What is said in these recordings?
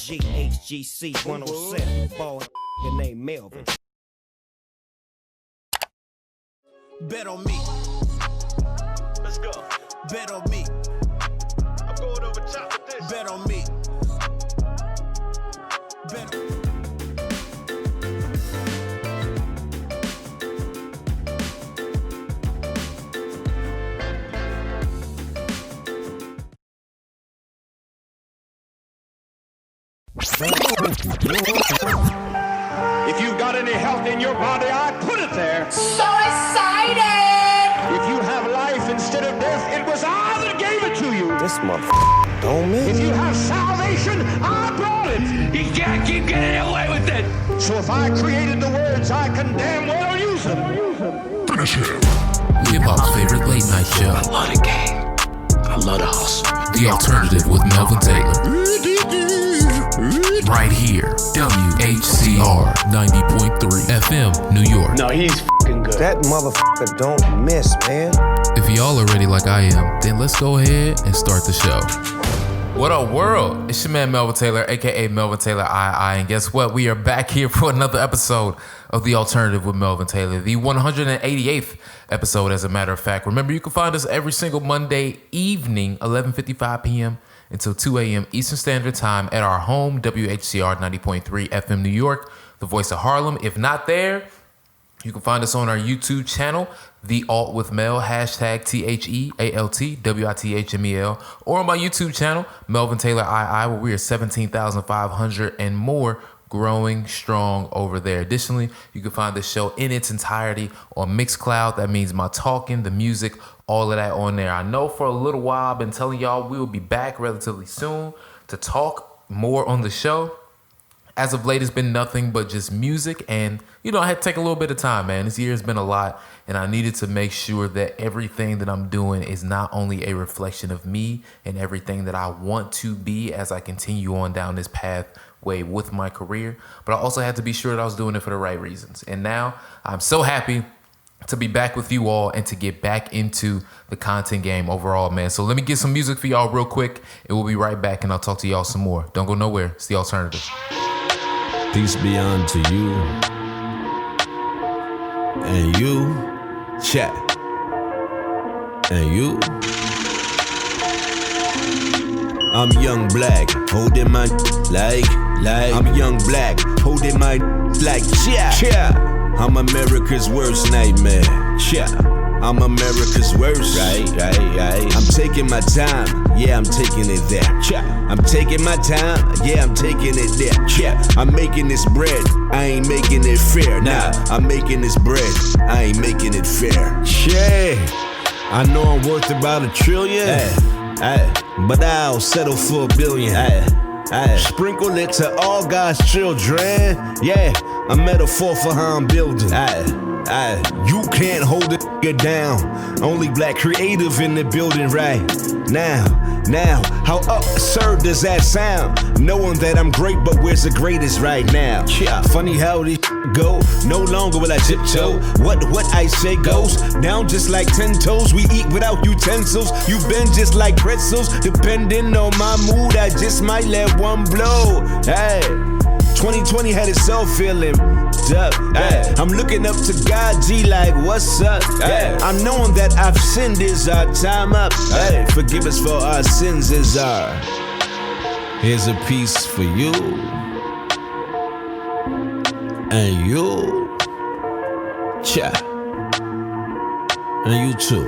GHGC 107. Ball named Melvin. Bet on me. Let's go. Bet on me. I'm going over top of this. Bet on me. Bet on me. If you've got any health in your body, I put it there. So excited! If you have life instead of death, it was I that gave it to you. This motherfucker don't miss. If you have salvation, I brought it. You can't keep getting away with it. So if I created the words, I can damn well use them. Finish him. Hip-hop's favorite late night show. I love the game. I love the hustle. The Alternative with Melvin Taylor. Right here, WHCR 90.3 FM, New York. No, he's f***ing good. That motherfucker don't miss, man. If y'all are ready like I am, then let's go ahead and start the show. What up, world? It's your man Melvin Taylor, aka Melvin Taylor II, and guess what? We are back here for another episode of The Alternative with Melvin Taylor, the 188th episode, as a matter of fact. Remember, you can find us every single Monday evening, 11:55 p.m. until 2 a.m. Eastern Standard Time at our home, WHCR 90.3 FM New York, the voice of Harlem. If not there, you can find us on our YouTube channel, TheAltWIthMel, hashtag TheAltWithMel, or on my YouTube channel, Melvin Taylor II, where we are 17,500 and more, growing strong over there. Additionally, you can find the show in its entirety on Mixcloud. That means my talking, the music, all of that on there. I know for a little while I've been telling y'all we will be back relatively soon to talk more on the show. As of late, it's been nothing but just music, and I had to take a little bit of time, man. This year has been a lot, and I needed to make sure that everything that I'm doing is not only a reflection of me and everything that I want to be as I continue on down this pathway with my career, but I also had to be sure that I was doing it for the right reasons. And now I'm so happy to be back with you all and to get back into the content game overall, man. So let me get some music for y'all real quick, and we'll be right back, and I'll talk to y'all some more. Don't go nowhere. It's The Alternative. Peace be unto you and you, chat, and you. I'm young black, holding my like. I'm young black, holding my like. Yeah. I'm America's worst nightmare. Yeah. I'm America's worst. Right. I'm taking my time. Yeah, I'm taking it there. I'm taking my time. Yeah, I'm taking it there. I'm making this bread. I ain't making it fair. Nah, I'm making this bread. I ain't making it fair. Yeah, I know I'm worth about $1 trillion. But I'll settle for $1 billion. Sprinkle it to all God's children. Yeah, a metaphor for how I'm building. You can't hold it down. Only black creative in the building right now. How absurd does that sound? Knowing that I'm great, but where's the greatest right now? Funny how this go. No longer will I tiptoe. What I say goes down just like 10 toes. We eat without utensils. You bend just like pretzels. Depending on my mood, I just might let one blow. 2020 had itself feeling up. I'm looking up to God, G, like, what's up? I'm knowing that I've sinned, is our time up. Forgive us for our sins, is our. Here's a piece for you. And you. And you too.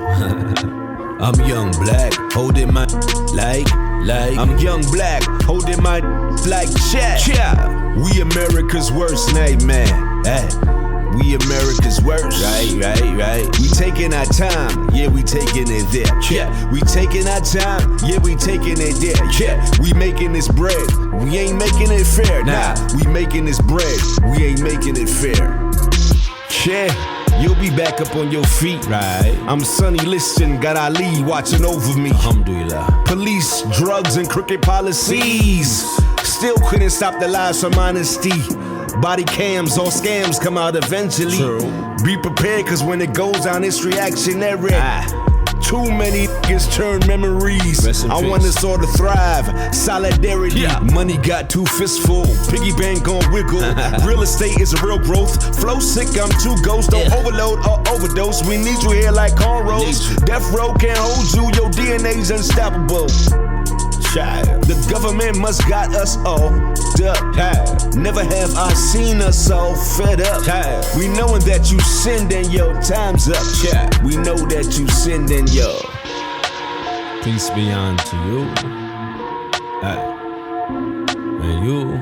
I'm young black, holding my like. I'm young black, holding my like. We America's worst nightmare. We America's worst. Right. We taking our time, yeah, we taking it there. We taking our time, yeah, we taking it there. We making this bread, we ain't making it fair. Nah, we making this bread, we ain't making it fair. You'll be back up on your feet. Right. I'm Sonny Liston, got Ali watching over me. Alhamdulillah. Police, drugs, and crooked policies still couldn't stop the lies from honesty. Body cams, all scams come out eventually. True. Be prepared, cause when it goes down, it's reactionary. Too many niggas turn memories. I want us all to thrive. Solidarity. Money got too fistful. Piggy bank gon' wiggle. Real estate is a real growth. Flow sick, I'm too ghost. Don't overload or overdose. We need you here like cornrows. Death row can't hold you. Your DNA's unstoppable. Child. The government must got us all up. Never have I seen us all fed up. We knowing that you sending your time's up. We know that you sending your peace be unto you. And you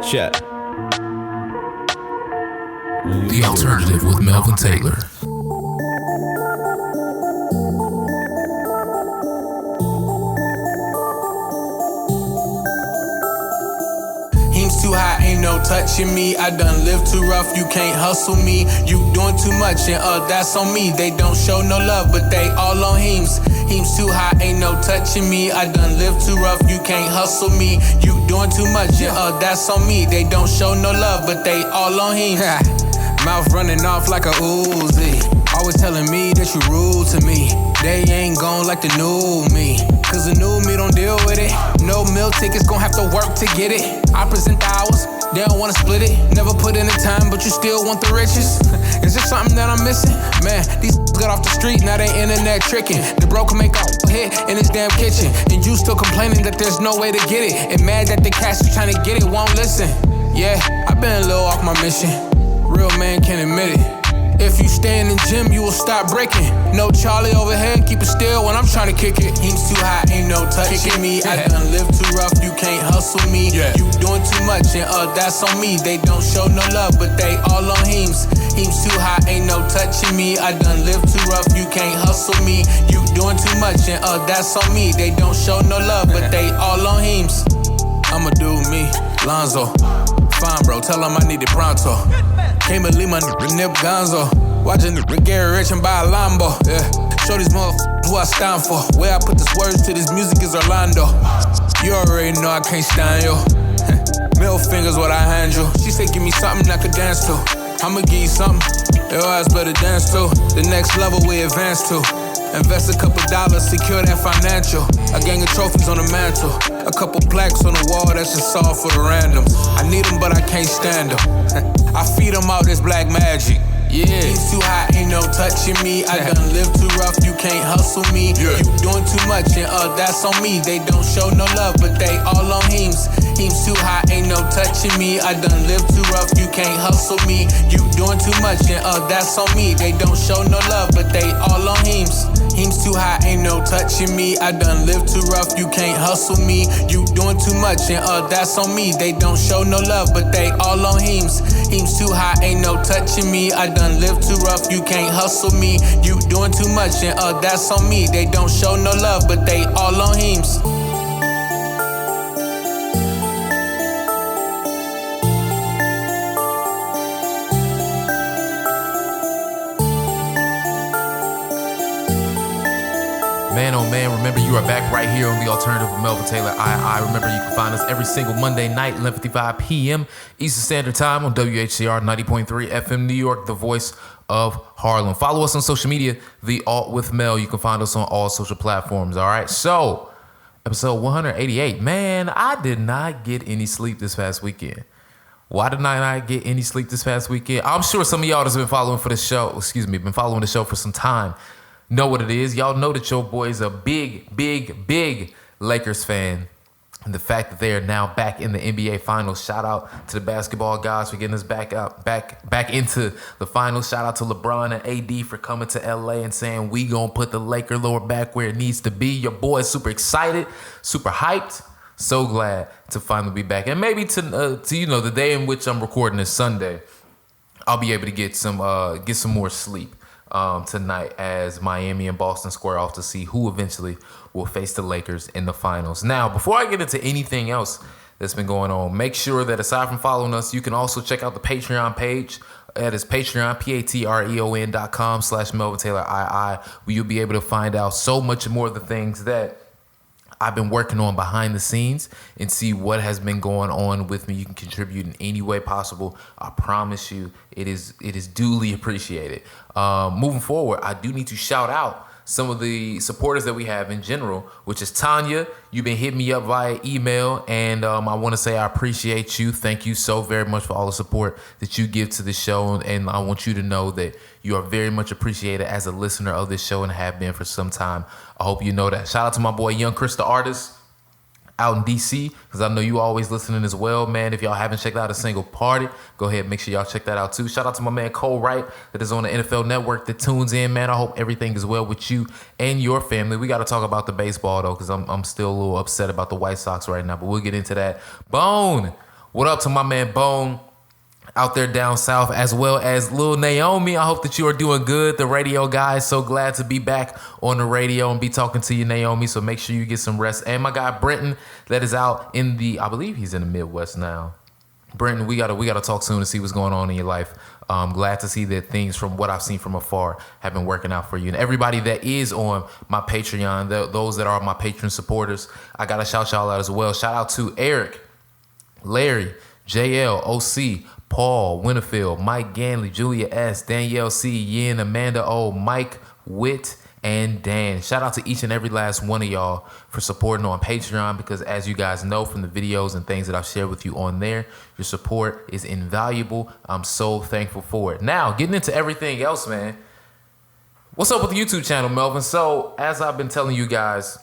chat. The Alternative with Melvin Taylor. Too high, ain't no touching me. I done live too rough, you can't hustle me. You doing too much and that's on me. They don't show no love, but they all on Heems. Heems too high, ain't no touching me. I done live too rough, you can't hustle me. You doing too much and that's on me. They don't show no love, but they all on Heems. Mouth running off like a Uzi. Always telling me that you rude to me. They ain't gon' like the new me. Cause the new me don't deal with it. No meal tickets, gon' have to work to get it. I present the hours, they don't wanna split it. Never put in the time, but you still want the riches. Is there something that I'm missing? Man, these got off the street, now they internet tricking. The bro can make a hit in his damn kitchen. And you still complaining that there's no way to get it. And mad that the cash is trying to get it, won't listen. Yeah, I been a little off my mission. Real man can't admit it. If you stay in the gym, you will stop breaking. No Charlie over here, keep it still when I'm trying to kick it. Heems too high, ain't no touching me. I done live too rough, you can't hustle me. You doing too much and that's on me. They don't show no love, but they all on Heems. Heems too high, ain't no touching me. I done live too rough, you can't hustle me. You doing too much and that's on me. They don't show no love, but they all on Heems. I'ma do me, Lonzo. Fine, bro, tell him I need it pronto. Can't believe my nip Gonzo. Watching the get rich and buy a Lambo. Yeah, show these motherfuckers who I stand for. Where I put this words to this music is Orlando. You already know I can't stand you. Middle fingers what I hand you. She said give me something I could dance to. I'ma give you something your ass better dance to. The next level we advance to. Invest a couple dollars, secure that financial. A gang of trophies on the mantle. A couple plaques on the wall, that's just all for the randoms. I need them, but I can't stand them. I feed them out this black magic. Yeah, he's too high, ain't no touching me. I done live too rough, you can't hustle me. You doing too much and that's on me. They don't show no love, but they all on Heems. Heems too high, ain't no touching me. I done live too rough, you can't hustle me. You doing too much and that's on me. They don't show no love, but they all on Heems. Heems too high, ain't no touching me. I done live too rough, you can't hustle me. You doing too much and that's on me. They don't show no love, but they all on Heems. Heems too high, ain't no touching me. I done live too rough, you can't hustle me. You doing too much and that's on me. They don't show no love, but they all on Heems. Man, oh man, remember you are back right here on The Alternative with Melvin Taylor. Remember you can find us every single Monday night, 11:55 p.m. Eastern Standard Time on WHCR 90.3 FM New York, the voice of Harlem. Follow us on social media, TheAltWIthMel. You can find us on all social platforms, all right? So, episode 188. Man, I did not get any sleep this past weekend. Why did I not get any sleep this past weekend? I'm sure some of y'all that's been following the show for some time know what it is. Y'all know that your boy is a big Lakers fan. And the fact that they are now back in the NBA Finals. Shout out to the basketball guys for getting us back into the finals. Shout out to LeBron and AD for coming to LA and saying we gonna put the Laker lore back where it needs to be. Your boy is super excited, super hyped. So glad to finally be back. And maybe to the day in which I'm recording is Sunday, I'll be able to get some more sleep tonight as Miami and Boston square off to see who eventually will face the Lakers in the finals. Now, before I get into anything else that's been going on, make sure that aside from following us, you can also check out the Patreon page. That is Patreon, patreon.com/Melvin Taylor II, where you'll be able to find out so much more of the things that I've been working on behind the scenes and see what has been going on with me. You can contribute in any way possible. I promise you, it is duly appreciated. Moving forward, I do need to shout out some of the supporters that we have in general, which is Tanya. You've been hitting me up via email, and I want to say I appreciate you. Thank you so very much for all the support that you give to the show, and I want you to know that you are very much appreciated as a listener of this show and have been for some time. I hope you know that. Shout out to my boy Young Chris the Artist out in DC, because I know you always listening as well, man. If y'all haven't checked out A Single Party, go ahead, make sure y'all check that out too. Shout out to my man Cole Wright that is on the NFL Network that tunes in, man. I hope everything is well with you and your family. We got to talk about the baseball though, because I'm still a little upset about the White Sox right now, but we'll get into that. Bone, what up to my man Bone out there down south, as well as Lil Naomi. I hope that you are doing good. The radio guy, so glad to be back on the radio and be talking to you, Naomi. So make sure you get some rest. And my guy Brenton, that is out in the, I believe he's in the Midwest now. Brenton, we gotta talk soon to see what's going on in your life. Glad to see that things from what I've seen from afar have been working out for you. And everybody that is on my Patreon, those that are my patron supporters, I gotta shout y'all out as well. Shout out to Eric, Larry, JL, OC, Paul, Winterfield, Mike Ganley, Julia S, Danielle C, Yin, Amanda O, Mike, Witt, and Dan. Shout out to each and every last one of y'all for supporting on Patreon, because as you guys know from the videos and things that I've shared with you on there, your support is invaluable. I'm so thankful for it. Now, getting into everything else, man. What's up with the YouTube channel, Melvin? So, as I've been telling you guys,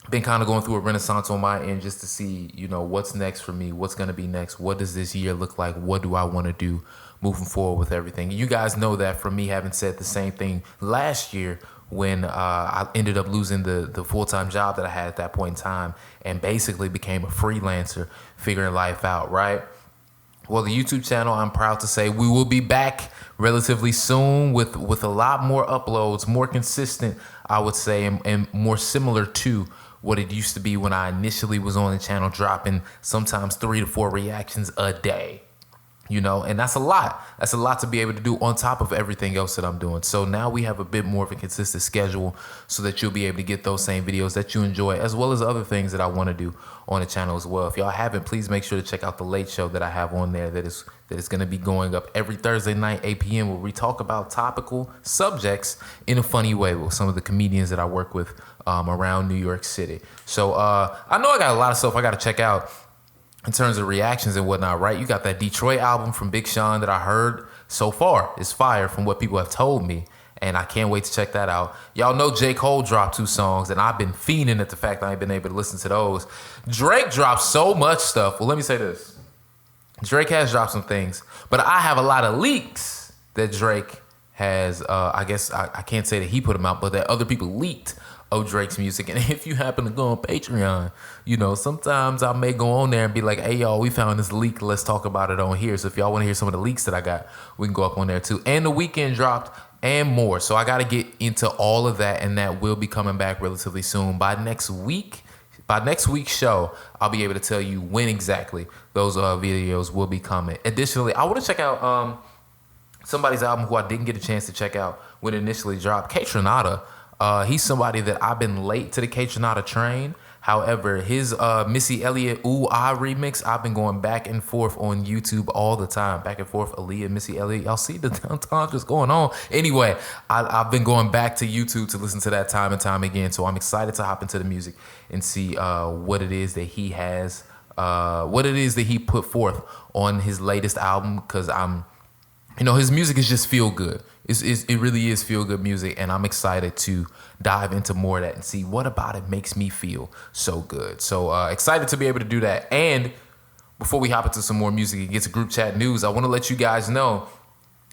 been kind of going through a renaissance on my end just to see, you know, what's next for me, what's going to be next, what does this year look like, what do I want to do moving forward with everything. And you guys know that from me having said the same thing last year when I ended up losing the full-time job that I had at that point in time and basically became a freelancer, figuring life out, right? Well, the YouTube channel, I'm proud to say we will be back relatively soon with a lot more uploads, more consistent, I would say, and more similar to what it used to be when I initially was on the channel, dropping sometimes 3 to 4 reactions a day, you know, and that's a lot. That's a lot to be able to do on top of everything else that I'm doing. So now we have a bit more of a consistent schedule so that you'll be able to get those same videos that you enjoy, as well as other things that I want to do on the channel as well. If y'all haven't, please make sure to check out the Late Show that I have on there that is going to be going up every Thursday night, 8 p.m., where we talk about topical subjects in a funny way with some of the comedians that I work with around New York City. So I know I got a lot of stuff I got to check out in terms of reactions and whatnot, right? You got that Detroit album from Big Sean that I heard so far is fire from what people have told me, and I can't wait to check that out. Y'all know J. Cole dropped 2 songs, and I've been fiending at the fact that I ain't been able to listen to those. Drake dropped so much stuff. Well, let me say this. Drake has dropped some things, but I have a lot of leaks that Drake has, I guess I can't say that he put them out, but that other people leaked of Drake's music. And if you happen to go on Patreon, you know, sometimes I may go on there and be like, hey, y'all, we found this leak. Let's talk about it on here. So if y'all want to hear some of the leaks that I got, we can go up on there too. And The Weeknd dropped and more. So I got to get into all of that, and that will be coming back relatively soon. By next week's show, I'll be able to tell you when exactly those videos will be coming. Additionally, I want to check out somebody's album who I didn't get a chance to check out when it initially dropped, Kaytranada. He's somebody that I've been late to the Kaytranada train. However, his Missy Elliott Ooh Ah remix, I've been going back and forth on YouTube all the time. Back and forth, Aaliyah, Missy Elliott. Y'all see the downtown just going on. Anyway, I've been going back to YouTube to listen to that time and time again. So I'm excited to hop into the music and see what it is that he has, what it is that he put forth on his latest album. Because his music is just feel good. It really is feel good music, and I'm excited to dive into more of that and see what about it makes me feel so good. So excited to be able to do that. And before we hop into some more music and get to group chat news, I want to let you guys know,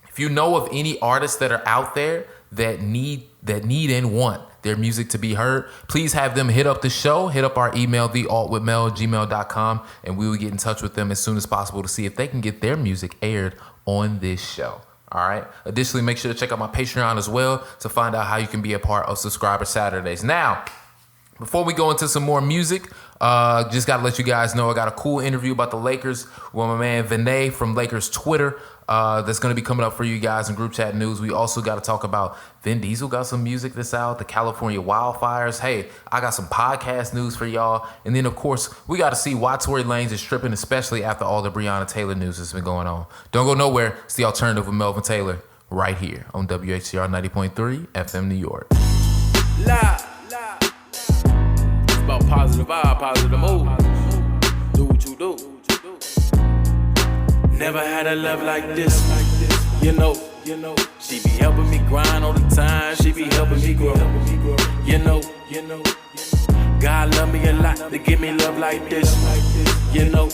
if you know of any artists that are out there that need and want their music to be heard, please have them hit up the show, hit up our email, TheAltWIthMel@gmail.com, and we will get in touch with them as soon as possible to see if they can get their music aired on this show. All right. Additionally, make sure to check out my Patreon as well to find out how you can be a part of Subscriber Saturdays. Now, before we go into some more music, Just got to let you guys know I got a cool interview about the Lakers with my man Vinay from Lakers Twitter. That's going to be coming up for you guys in group chat news. We also got to talk about Vin Diesel got some music that's out, the California wildfires. Hey, I got some podcast news for y'all. And then, of course, we got to see why Tory Lanez is tripping, especially after all the Breonna Taylor news that's been going on. Don't go nowhere. It's The Alternative with Melvin Taylor right here on WHCR 90.3 FM New York. It's about positive vibe, positive mood. Do what you do. Never had a love like this. You know, she be helping me grind all the time. She be helping me grow. You know, God love me a lot to give me love like this. You know,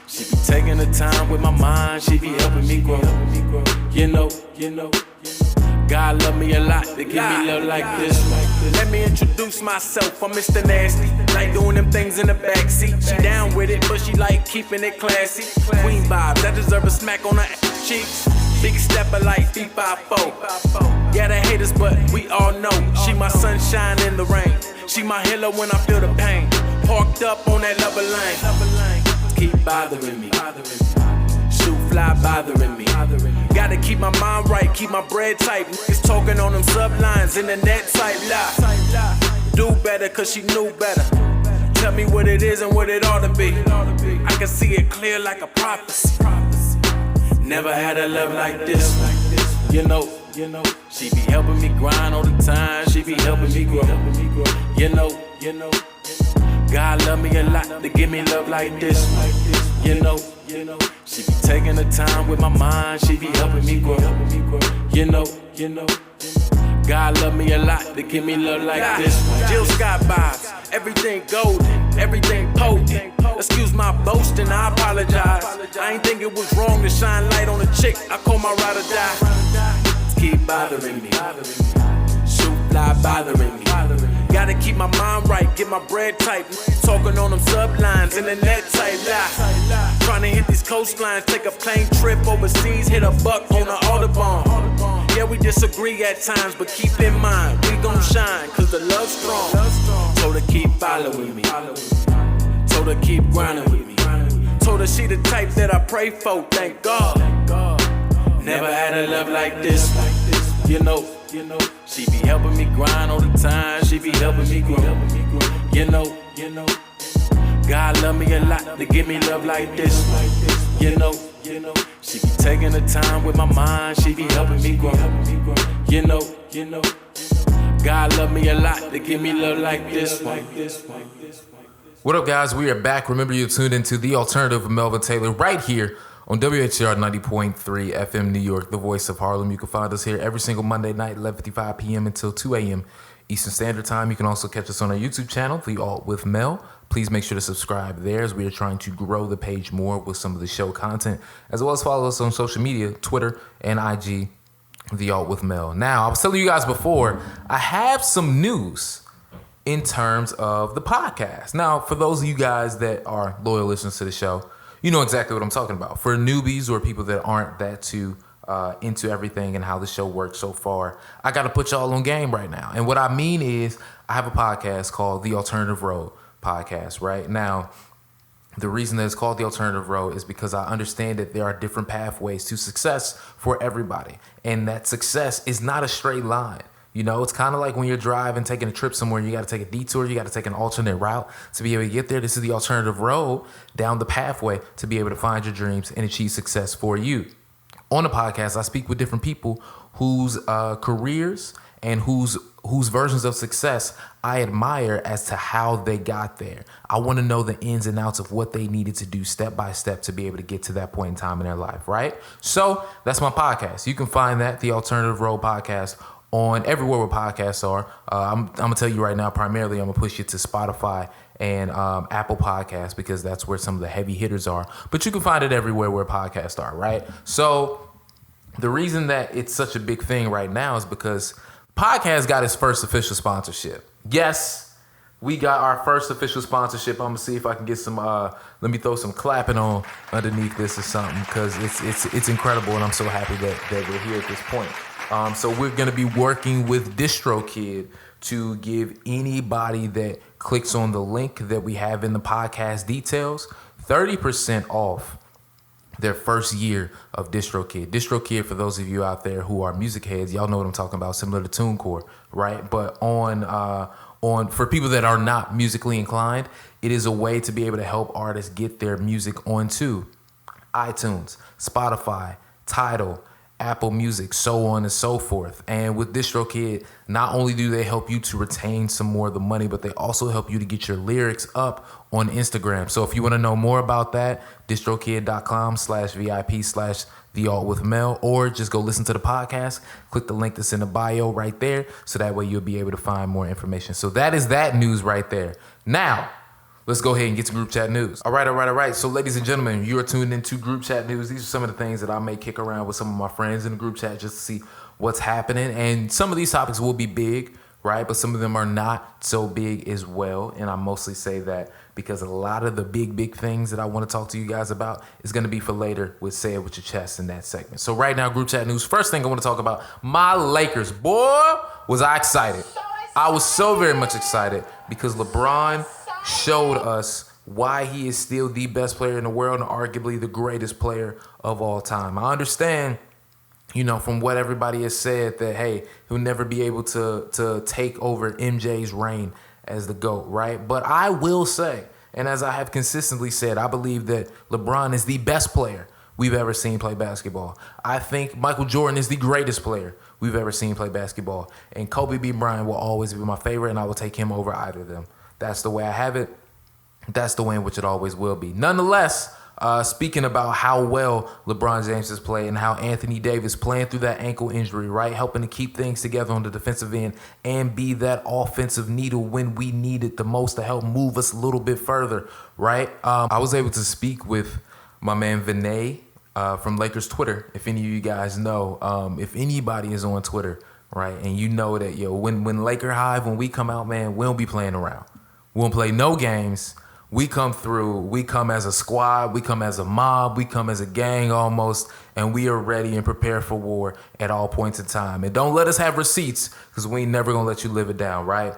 she be taking the time with my mind. She be helping me grow. You know, God love me a lot to give me love like this. Let me introduce myself, I'm Mr. Nasty. Like doing them things in the backseat. She down with it, but she like keeping it classy. Queen vibes, I deserve a smack on her cheeks. Big stepper like B54. Yeah, they haters, but we all know she my sunshine in the rain. She my healer when I feel the pain. Parked up on that lover lane. Keep bothering me. Shoot fly bothering me. Gotta keep my mind right, keep my bread tight. Niggas talking on them sublines in the net type lie. Do better cause she knew better. Tell me what it is and what it ought to be. I can see it clear like a prophecy. Never had a love like this. You know, she be helping me grind all the time. She be helping me grow. You know, God love me a lot to give me love like this. You know, she be taking the time with my mind. She be helping me grow. You know, God love me a lot to give me love like this. Jill Scott vibes, everything golden, everything potent. Excuse my boasting, I apologize. I ain't think it was wrong to shine light on a chick. I call my ride or die. Keep bothering me. Shoot fly bothering me. Gotta keep my mind right, get my bread tight. Talking on them sublines in the net type lie. Trying to hit these coastlines, take a plane trip overseas, hit a buck on the Audubon. Yeah, we disagree at times, but keep in mind, we gon' shine, cause the love's strong. Told her keep following me. Told her keep grinding with me. Told her she the type that I pray for, thank God. Never had a love like this. You know, she be helping me grind all the time. She be helping me grow. You know, God love me a lot to give me love like this. You know, she be taking the time with my mind. She be helping me grow. You know, God love me a lot to give me love like this. What up, guys? We are back. Remember, you're tuned into The Alternative with Melvin Taylor right here on WHCR 90.3 FM New York, the voice of Harlem. You can find us here every single Monday night, 11:55 p.m. until 2 a.m. Eastern Standard Time. You can also catch us on our YouTube channel, TheAltWIthMel. Please make sure to subscribe there as we are trying to grow the page more with some of the show content, as well as follow us on social media, Twitter and IG, TheAltWIthMel. Now, I was telling you guys before, I have some news in terms of the podcast. Now, for those of you guys that are loyal listeners to the show, you know exactly what I'm talking about. For newbies or people that aren't that too into everything and how the show works so far, I got to put y'all on game right now. And what I mean is I have a podcast called The Alternative Road Podcast, right? Now, the reason that it's called The Alternative Road is because I understand that there are different pathways to success for everybody. And that success is not a straight line. You know, it's kind of like when you're driving, taking a trip somewhere, you got to take a detour, you got to take an alternate route to be able to get there. This is the alternative road down the pathway to be able to find your dreams and achieve success for you. On the podcast, I speak with different people whose careers and whose versions of success I admire as to how they got there. I want to know the ins and outs of what they needed to do step by step to be able to get to that point in time in their life, right? So that's my podcast. You can find that, The Alternative Road Podcast, on everywhere where podcasts are. I'm going to tell you right now, primarily, I'm going to push you to Spotify and Apple Podcasts because that's where some of the heavy hitters are. But you can find it everywhere where podcasts are, right? So the reason that it's such a big thing right now is because podcast got its first official sponsorship. Yes, we got our first official sponsorship. I'm going to see if I can get some, let me throw some clapping on underneath this or something because it's incredible and I'm so happy that we're here at this point. So we're going to be working with DistroKid to give anybody that clicks on the link that we have in the podcast details, 30% off their first year of DistroKid. DistroKid, for those of you out there who are music heads, y'all know what I'm talking about, similar to TuneCore, right? But on for people that are not musically inclined, it is a way to be able to help artists get their music onto iTunes, Spotify, Tidal, Apple Music, so on and so forth. And with DistroKid, not only do they help you to retain some more of the money, but they also help you to get your lyrics up on Instagram. So if you want to know more about that, distrokid.com/VIP/TheAltWIthMel, or just go listen to the podcast. Click the link that's in the bio right there, so that way you'll be able to find more information. So that is that news right there. Now, let's go ahead and get to group chat news. All right. So ladies and gentlemen, you are tuned into group chat news. These are some of the things that I may kick around with some of my friends in the group chat just to see what's happening. And some of these topics will be big, right? But some of them are not so big as well. And I mostly say that because a lot of the big things that I want to talk to you guys about is going to be for later with Say It With Your Chest in that segment. So right now, group chat news. First thing I want to talk about, my Lakers. Boy, was I excited. I was so very much excited because LeBron showed us why he is still the best player in the world and arguably the greatest player of all time. I understand, from what everybody has said that, hey, he'll never be able to take over MJ's reign as the GOAT, right? But I will say, and as I have consistently said, I believe that LeBron is the best player we've ever seen play basketball. I think Michael Jordan is the greatest player we've ever seen play basketball. And Kobe B. Bryant will always be my favorite, and I will take him over either of them. That's the way I have it. That's the way in which it always will be. Nonetheless, speaking about how well LeBron James has played and how Anthony Davis playing through that ankle injury, right? Helping to keep things together on the defensive end and be that offensive needle when we need it the most to help move us a little bit further, right? I was able to speak with my man Vinay from Lakers Twitter. If any of you guys know, if anybody is on Twitter, right, and you know that, when Laker Hive, when we come out, man, we don't be playing around. We won't play no games. We come through. We come as a squad. We come as a mob. We come as a gang almost. And we are ready and prepared for war at all points in time. And don't let us have receipts because we ain't never going to let you live it down, right?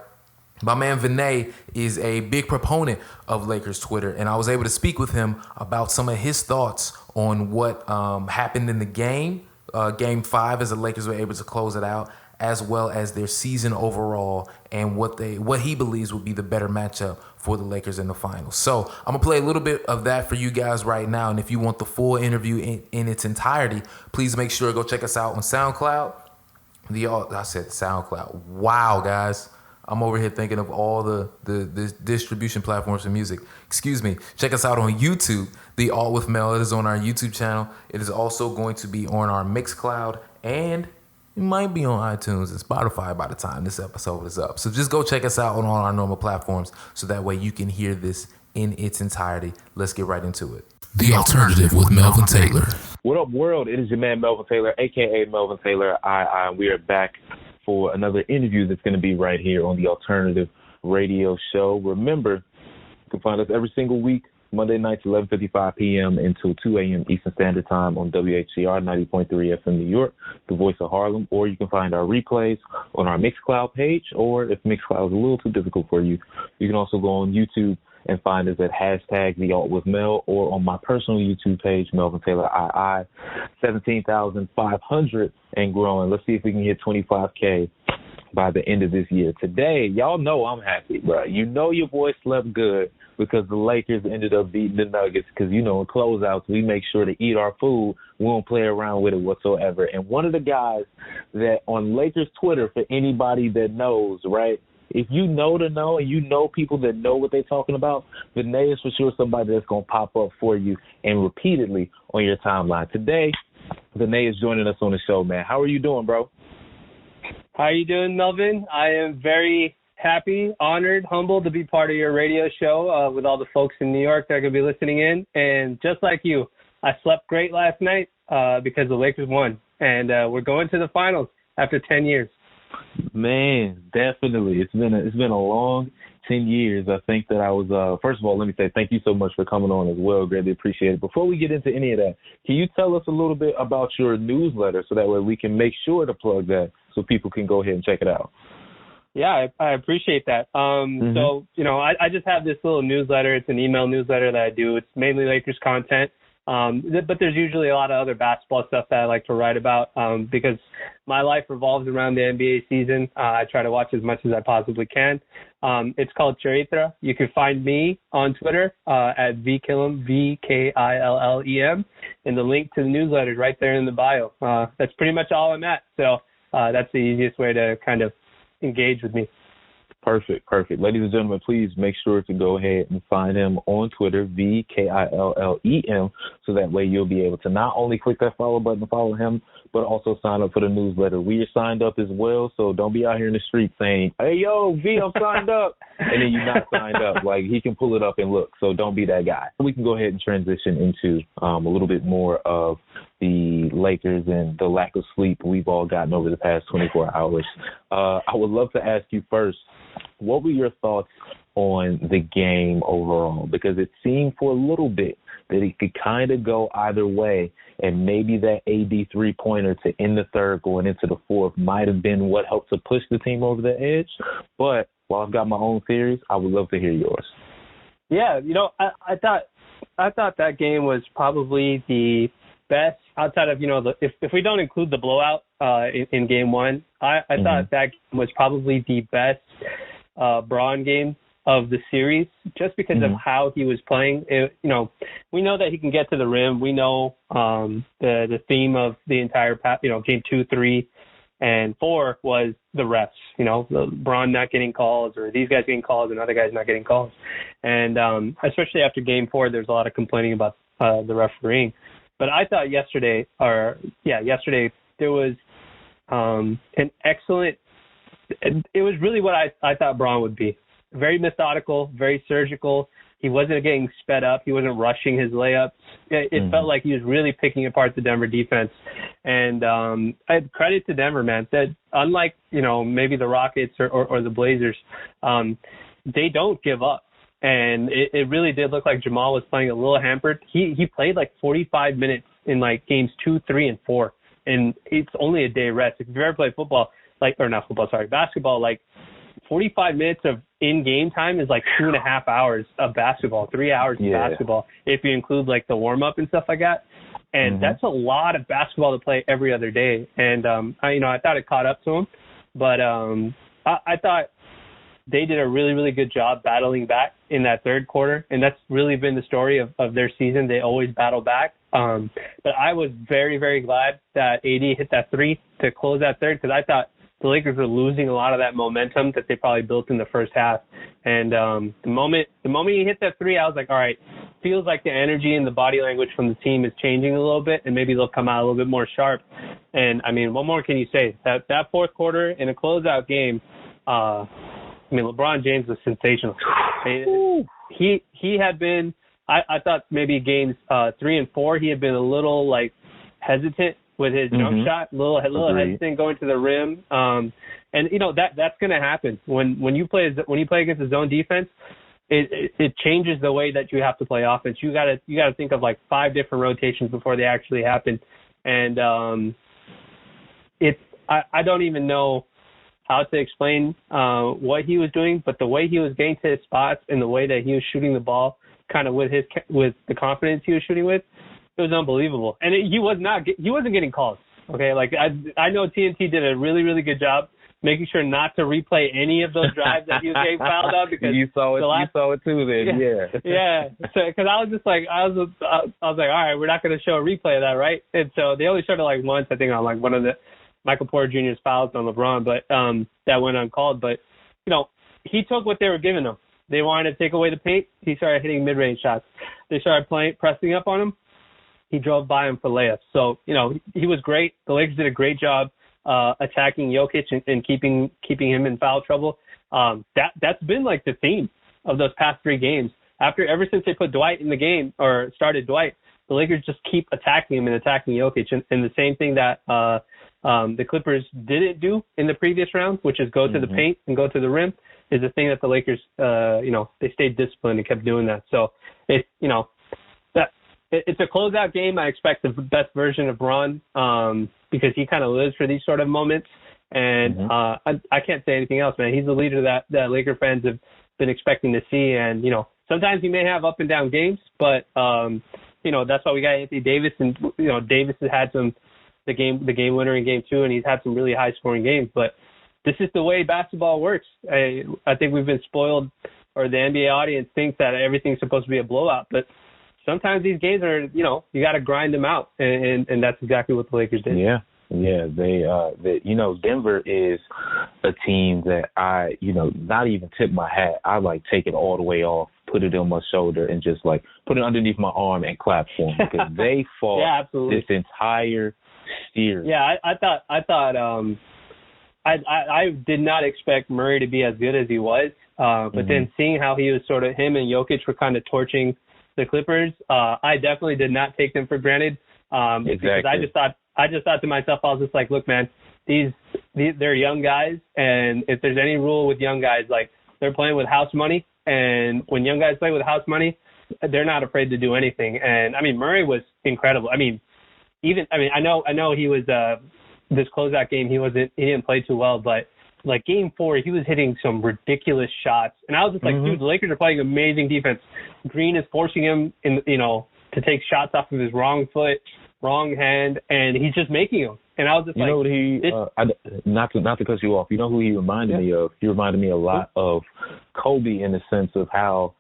My man Vinay is a big proponent of Lakers Twitter. And I was able to speak with him about some of his thoughts on what happened in the game, Game 5, as the Lakers were able to close it out, as well as their season overall and what he believes would be the better matchup for the Lakers in the finals. So I'm going to play a little bit of that for you guys right now. And if you want the full interview in its entirety, please make sure to go check us out on SoundCloud. I said SoundCloud. Wow, guys. I'm over here thinking of all the distribution platforms for music. Excuse me. Check us out on YouTube, TheAltWIthMel. It is on our YouTube channel. It is also going to be on our Mixcloud, and it might be on iTunes and Spotify by the time this episode is up. So just go check us out on all our normal platforms so that way you can hear this in its entirety. Let's get right into it. The Alternative with Melvin Taylor. What up, world? It is your man, Melvin Taylor, a.k.a. Melvin Taylor. We are back for another interview that's going to be right here on the Alternative Radio Show. Remember, you can find us every single week, Monday nights, 11:55 p.m. until 2 a.m. Eastern Standard Time on WHCR 90.3 FM New York, the voice of Harlem. Or you can find our replays on our Mixcloud page, or if Mixcloud is a little too difficult for you, you can also go on YouTube and find us at #TheAltWithMel, or on my personal YouTube page, Melvin Taylor II, 17,500 and growing. Let's see if we can hit 25K by the end of this year. Today, y'all know I'm happy, bro. You know your boy slept good because the Lakers ended up beating the Nuggets because, in closeouts, we make sure to eat our food. We don't play around with it whatsoever. And one of the guys that on Lakers Twitter, for anybody that knows, right, if you know to know and you know people that know what they're talking about, Vinay is for sure somebody that's going to pop up for you and repeatedly on your timeline. Today, Vinay is joining us on the show, man. How are you doing, bro? How are you doing, Melvin? I am very happy, honored, humbled to be part of your radio show with all the folks in New York that are going to be listening in. And just like you, I slept great last night because the Lakers won. And we're going to the finals after 10 years. Man, definitely. It's been a long 10 years. I think that I was, first of all, let me say thank you so much for coming on as well. Greatly appreciate it. Before we get into any of that, can you tell us a little bit about your newsletter so that way we can make sure to plug that so people can go ahead and check it out? Yeah, I appreciate that. So, I just have this little newsletter. It's an email newsletter that I do. It's mainly Lakers content. But there's usually a lot of other basketball stuff that I like to write about because my life revolves around the NBA season. I try to watch as much as I possibly can. It's called Charitra. You can find me on Twitter at VKillem, VKILLEM, and the link to the newsletter is right there in the bio. That's pretty much all I'm at. So that's the easiest way to kind of engage with me. Perfect. Ladies and gentlemen, please make sure to go ahead and find him on Twitter, VKILLEM, so that way you'll be able to not only click that follow button and follow him, but also sign up for the newsletter. We are signed up as well, so don't be out here in the street saying, hey, yo, V, I'm signed up, and then you're not signed up. Like, he can pull it up and look, so don't be that guy. We can go ahead and transition into a little bit more of the Lakers and the lack of sleep we've all gotten over the past 24 hours. I would love to ask you first, what were your thoughts on the game overall? Because it seemed for a little bit that it could kind of go either way, and maybe that AD three-pointer to end the third going into the fourth might have been what helped to push the team over the edge. But while I've got my own theories, I would love to hear yours. Yeah, I thought that game was probably the best outside of, if we don't include the blowout in game one, I thought that was probably the best Braun game of the series just because of how he was playing. We know that he can get to the rim. We know the theme of the entire game 2, 3, and 4 was the refs, LeBron not getting calls or these guys getting calls and other guys not getting calls. And especially after game 4, there's a lot of complaining about the refereeing. But I thought yesterday there was an excellent – it was really what I thought Braun would be. Very methodical, very surgical. He wasn't getting sped up. He wasn't rushing his layups. It felt like he was really picking apart the Denver defense. And I had credit to Denver, man, that unlike, maybe the Rockets or the Blazers, they don't give up. And it really did look like Jamal was playing a little hampered. He played like 45 minutes in like games 2, 3, and 4. And it's only a day rest. If you've ever played basketball, like 45 minutes of in-game time is like 2.5 hours of basketball, 3 hours of basketball, if you include like the warm-up and stuff like that. And that's a lot of basketball to play every other day. And, I thought it caught up to him. But I thought they did a really, really good job battling back in that third quarter. And that's really been the story of their season. They always battle back. But I was very, very glad that AD hit that 3 to close that third because I thought the Lakers were losing a lot of that momentum that they probably built in the first half. And the moment he hit that 3, I was like, all right, feels like the energy and the body language from the team is changing a little bit, and maybe they'll come out a little bit more sharp. And, I mean, what more can you say? That fourth quarter in a closeout game, LeBron James was sensational. He had been – I thought maybe games 3 and 4, he had been a little, like, hesitant with his jump shot, a little hesitant going to the rim. And that's going to happen when you play against a zone defense. It changes the way that you have to play offense. You got to think of like 5 different rotations before they actually happen. And I don't even know how to explain what he was doing, but the way he was getting to his spots and the way that he was shooting the ball, kind of with the confidence he was shooting with, it was unbelievable. And he wasn't getting calls. Okay, like I know TNT did a really, really good job making sure not to replay any of those drives that he was getting fouled on because you saw it too then. Yeah. So because I was like, all right, we're not going to show a replay of that, right? And so they only showed it like once, I think, on like one of the Michael Porter Jr.'s fouls on LeBron, but that went uncalled. But he took what they were giving him. They wanted to take away the paint. He started hitting mid-range shots. They started pressing up on him. He drove by him for layups. So, he was great. The Lakers did a great job attacking Jokic and keeping him in foul trouble. That's been like the theme of those past 3 games. Ever since they put Dwight in the game or started Dwight, the Lakers just keep attacking him and attacking Jokic. And the same thing that the Clippers didn't do in the previous round, which is go to the paint and go to the rim, is the thing that the Lakers, they stayed disciplined and kept doing that. So it's a closeout game. I expect the best version of Braun because he kind of lives for these sort of moments. And I can't say anything else, man. He's the leader that Laker fans have been expecting to see. And, you know, sometimes he may have up and down games, but, you know, that's why we got Anthony Davis. And, you know, Davis has had the game winner in game 2, and he's had some really high scoring games. But this is the way basketball works. I think we've been spoiled, or the NBA audience thinks that everything's supposed to be a blowout. But sometimes these games are, you know, you got to grind them out. And that's exactly what the Lakers did. Yeah. Yeah, they you know, Denver is a team that I, you know, not even tip my hat. I like take it all the way off, put it on my shoulder, and just like put it underneath my arm and clap for them because they fought this entire series. Yeah, I did not expect Murray to be as good as he was, but then seeing how he was sort of, him and Jokic were kind of torching the Clippers, I definitely did not take them for granted. Because I just thought to myself, I was just like, look, man, these they're young guys, and if there's any rule with young guys, like they're playing with house money, and when young guys play with house money, they're not afraid to do anything. And I mean, Murray was incredible. I mean, I know he was this closeout game, he didn't play too well, but like game 4, he was hitting some ridiculous shots, and I was just like, dude, the Lakers are playing amazing defense. Green is forcing him to take shots off of his wrong foot, wrong hand, and he's just making them. And I was just not to cut you off, you know who he reminded me of? He reminded me a lot of Kobe in the sense of how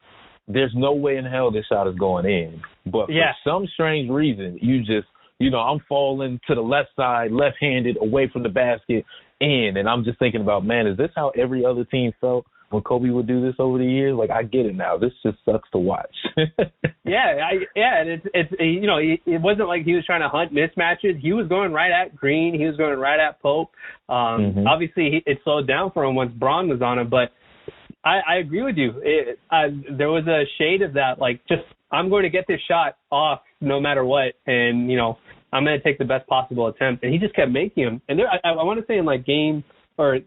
there's no way in hell this shot is going in. But for some strange reason, you just, you know, I'm falling to the left side, left-handed, away from the basket, in. And I'm just thinking about, man, is this how every other team felt when Kobe would do this over the years? Like, I get it now. This just sucks to watch. And it's you know, it wasn't like he was trying to hunt mismatches. He was going right at Green. He was going right at Pope. Obviously, it slowed down for him once Braun was on him. But I agree with you. There was a shade of that, like, just I'm going to get this shot off no matter what, and, you know, I'm going to take the best possible attempt. And he just kept making them. And I want to say in, like,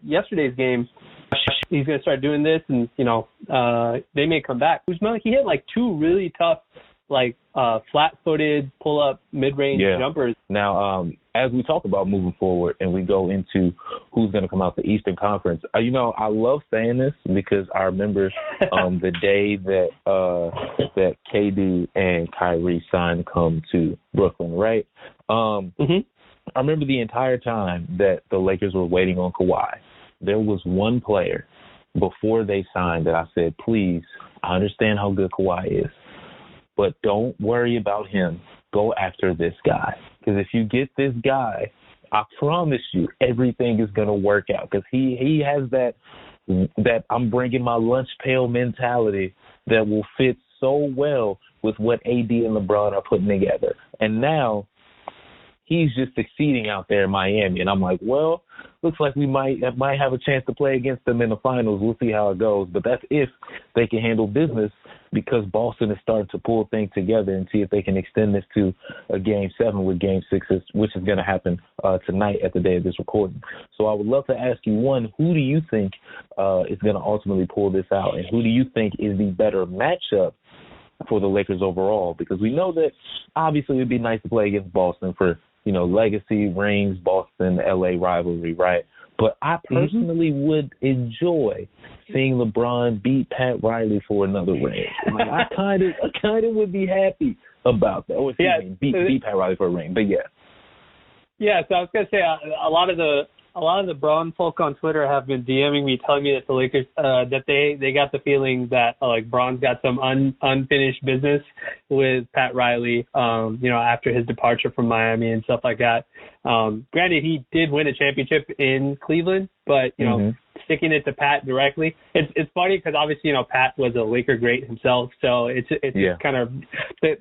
yesterday's game, he's going to start doing this, and, you know, they may come back. He hit, like, 2 really tough, like, flat-footed, pull-up, mid-range jumpers. Now, as we talk about moving forward and we go into who's going to come out the Eastern Conference, you know, I love saying this because I remember the day that KD and Kyrie signed to come to Brooklyn, right? I remember the entire time that the Lakers were waiting on Kawhi. There was one player before they signed that I said, please, I understand how good Kawhi is, but don't worry about him. Go after this guy. Because if you get this guy, I promise you everything is going to work out. Because he has that I'm bringing my lunch pail mentality that will fit so well with what AD and LeBron are putting together. And now he's just succeeding out there in Miami. And I'm like, well, looks like we might have a chance to play against them in the finals. We'll see how it goes. But that's if they can handle business, because Boston is starting to pull things together and see if they can extend this to a Game 7 with Game 6, which is going to happen tonight at the day of this recording. So I would love to ask you, one, who do you think is going to ultimately pull this out? And who do you think is the better matchup for the Lakers overall? Because we know that obviously it would be nice to play against Boston for, you know, legacy, rings, Boston, LA rivalry, right? But I personally would enjoy seeing LeBron beat Pat Riley for another ring. Like, I kind of would be happy about that. Or beat Pat Riley for a ring. But yeah. So I was gonna say a lot of the Braun folk on Twitter have been DMing me, telling me that the Lakers that they got the feeling that like Braun's got some unfinished business with Pat Riley, you know, after his departure from Miami and stuff like that. Granted, he did win a championship in Cleveland, but you know, sticking it to Pat directly, it's funny because obviously, you know, Pat was a Laker great himself, so it's kind of,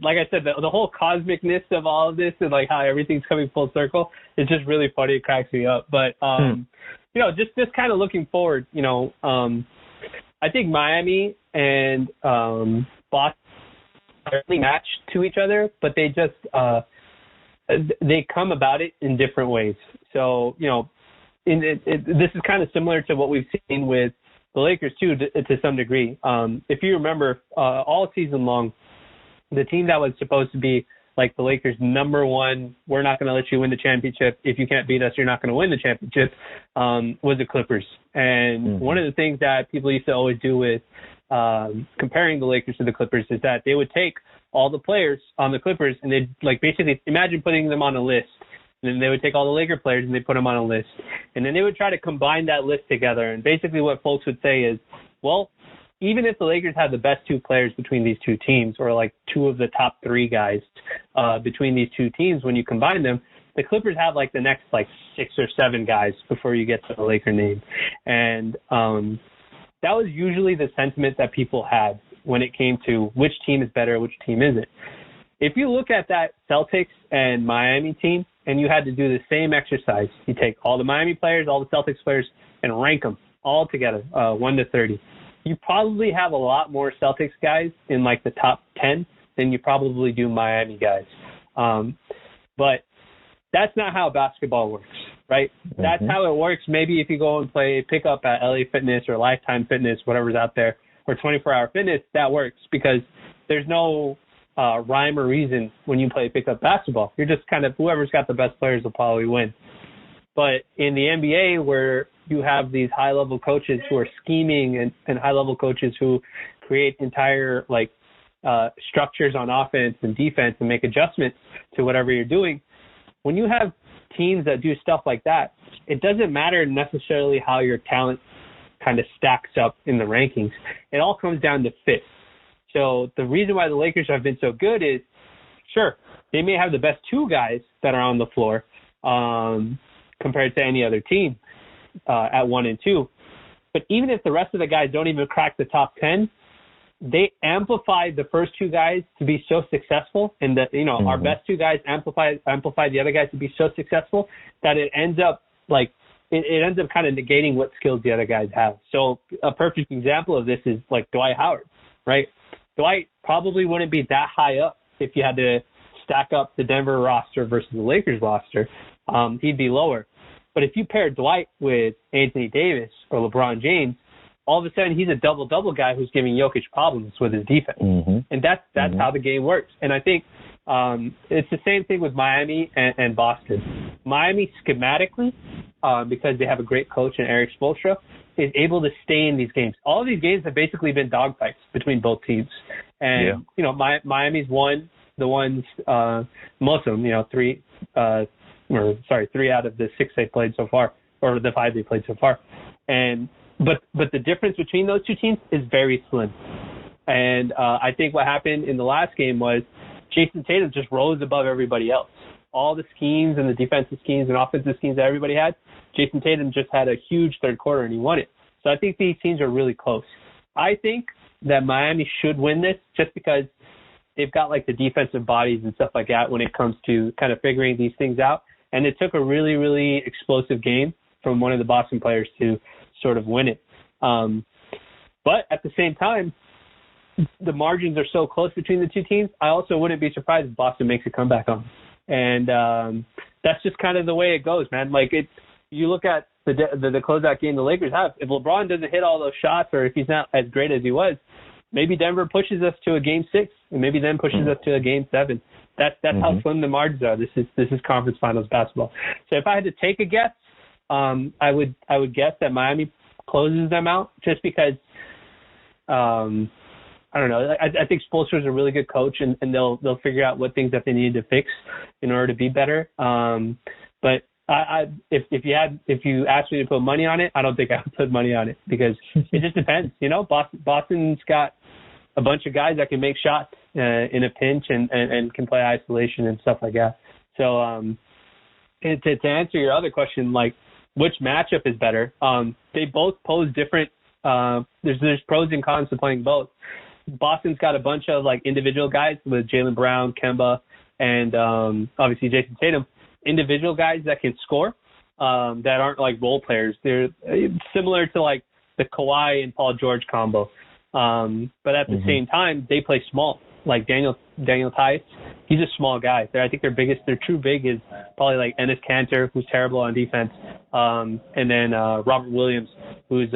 like I said, the whole cosmicness of all of this and like how everything's coming full circle, it's just really funny. It cracks me up. But you know, just kind of looking forward, you know, I think Miami and Boston are really matched to each other, but they just they come about it in different ways. So, you know, this is kind of similar to what we've seen with the Lakers too, to some degree. If you remember, all season long, the team that was supposed to be like the Lakers' number one, we're not going to let you win the championship. If you can't beat us, you're not going to win the championship, was the Clippers. And one of the things that people used to always do with comparing the Lakers to the Clippers is that they would take all the players on the Clippers and they'd like basically imagine putting them on a list. And then they would take all the Laker players and they put them on a list. And then they would try to combine that list together. And basically what folks would say is, well, even if the Lakers have the best two players between these two teams, or like two of the top three guys between these two teams, when you combine them, the Clippers have like the next like 6 or 7 guys before you get to the Laker name. And that was usually the sentiment that people had when it came to which team is better, which team isn't. If you look at that Celtics and Miami team, and you had to do the same exercise, you take all the Miami players, all the Celtics players, and rank them all together, 1 to 30. You probably have a lot more Celtics guys in like the top 10 than you probably do Miami guys. But that's not how basketball works, right? That's how it works. Maybe if you go and play pickup at LA Fitness or Lifetime Fitness, whatever's out there, or 24-hour fitness, that works because there's no rhyme or reason when you play pickup basketball. You're just kind of whoever's got the best players will probably win. But in the NBA, where you have these high-level coaches who are scheming and high-level coaches who create entire like structures on offense and defense and make adjustments to whatever you're doing, when you have teams that do stuff like that, it doesn't matter necessarily how your talent kind of stacks up in the rankings. It all comes down to fit. So the reason why the Lakers have been so good is, sure, they may have the best 2 guys that are on the floor compared to any other team at 1 and 2. But even if the rest of the guys don't even crack the top 10, they amplify the first 2 guys to be so successful, and our best 2 guys amplify the other guys to be so successful that it ends up like it ends up kind of negating what skills the other guys have. So a perfect example of this is like Dwight Howard, right? Dwight probably wouldn't be that high up if you had to stack up the Denver roster versus the Lakers roster. He'd be lower. But if you pair Dwight with Anthony Davis or LeBron James, all of a sudden he's a double-double guy who's giving Jokic problems with his defense. And that's how the game works. And I think it's the same thing with Miami and Boston. Miami schematically, because they have a great coach in Eric Spoelstra, is able to stay in these games. All of these games have basically been dogfights between both teams. And, Miami's won the ones, most of them, 3 out of the 6 they played so far, or the 5 they played so far. And but the difference between those 2 teams is very slim. And I think what happened in the last game was Jason Tatum just rose above everybody else. All the schemes and the defensive schemes and offensive schemes that everybody had, Jason Tatum just had a huge third quarter and he won it. So I think these teams are really close. I think that Miami should win this just because they've got like the defensive bodies and stuff like that when it comes to kind of figuring these things out. And it took a really, really explosive game from one of the Boston players to sort of win it. But at the same time, the margins are so close between the 2 teams. I also wouldn't be surprised if Boston makes a comeback on them. And that's just kind of the way it goes, man. Like you look at the closeout game the Lakers have. If LeBron doesn't hit all those shots, or if he's not as great as he was, maybe Denver pushes us to a game 6, and maybe then pushes us to a game 7. That's how slim the margins are. This is conference finals basketball. So if I had to take a guess, I would guess that Miami closes them out just because. I don't know. I think Spoelstra's a really good coach, and they'll figure out what things that they need to fix in order to be better. But if you asked me to put money on it, I don't think I would put money on it because it just depends. Boston's got a bunch of guys that can make shots in a pinch and can play isolation and stuff like that. So and to answer your other question, like which matchup is better? They both pose different. There's pros and cons to playing both. Boston's got a bunch of like individual guys with Jaylen Brown, Kemba, and obviously Jason Tatum. Individual guys that can score that aren't like role players. They're similar to like the Kawhi and Paul George combo. But at the same time, they play small. Like Daniel Tice, he's a small guy. I think their true big is probably like Enes Kanter, who's terrible on defense, and then Robert Williams, who's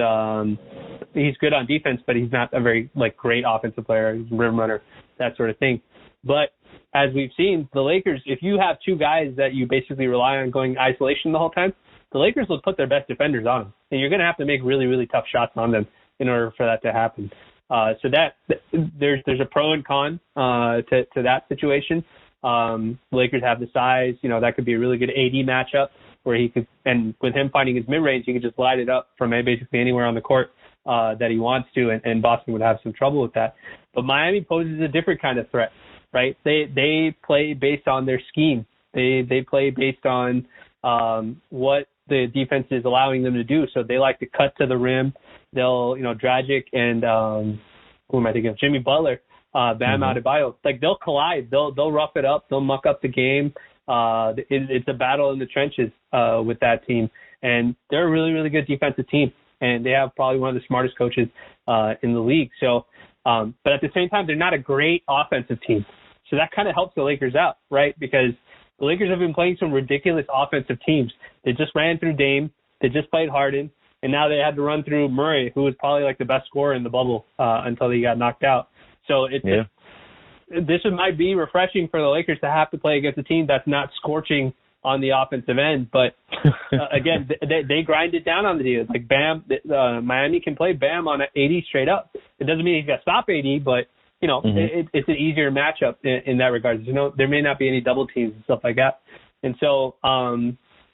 he's good on defense, but he's not a very like great offensive player. He's a rim runner, that sort of thing. But as we've seen, the Lakers, if you have two guys that you basically rely on going isolation the whole time, the Lakers will put their best defenders on them. And you're going to have to make really, really tough shots on them in order for that to happen. So that there's a pro and con to that situation. The Lakers have the size. That could be a really good AD matchup where he could, and with him finding his mid-range, he could just light it up from basically anywhere on the court that he wants to, and Boston would have some trouble with that. But Miami poses a different kind of threat, right? They play based on their scheme. They play based on what the defense is allowing them to do. So they like to cut to the rim. They'll, Dragic and who am I thinking of? Jimmy Butler, Bam Adebayo. Like they'll collide. They'll rough it up. They'll muck up the game. It's a battle in the trenches with that team, and they're a really, really good defensive team, and they have probably one of the smartest coaches in the league. So, but at the same time, they're not a great offensive team. So that kind of helps the Lakers out, right? Because the Lakers have been playing some ridiculous offensive teams. They just ran through Dame. They just played Harden. And now they had to run through Murray, who was probably like the best scorer in the bubble until he got knocked out. So this might be refreshing for the Lakers to have to play against a team that's not scorching on the offensive end. But again, they grind it down on the deal. Like Bam, Miami can play Bam on an 80 straight up. It doesn't mean he's got to stop 80, but it's an easier matchup in that regard. There may not be any double teams and stuff like that. And so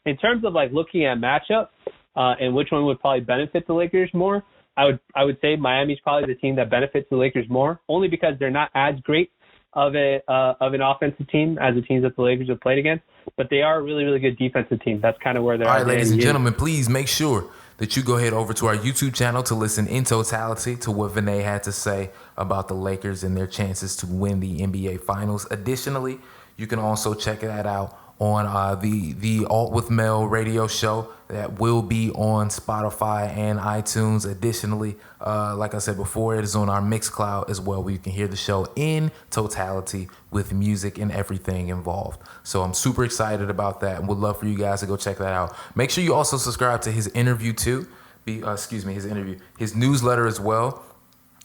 in terms of like looking at matchup and which one would probably benefit the Lakers more, I would say Miami's probably the team that benefits the Lakers more, only because they're not as great of an offensive team as the teams that the Lakers have played against, but they are a really, really good defensive team. That's kind of where they're at. All right, ladies and gentlemen, please make sure that you go ahead over to our YouTube channel to listen in totality to what Vinay had to say about the Lakers and their chances to win the NBA Finals. Additionally, you can also check that out on the Alt with Mel radio show that will be on Spotify and iTunes. Additionally, like I said before, it is on our Mixcloud as well, where you can hear the show in totality with music and everything involved. So I'm super excited about that and would love for you guys to go check that out. Make sure you also subscribe to his interview too. His newsletter as well,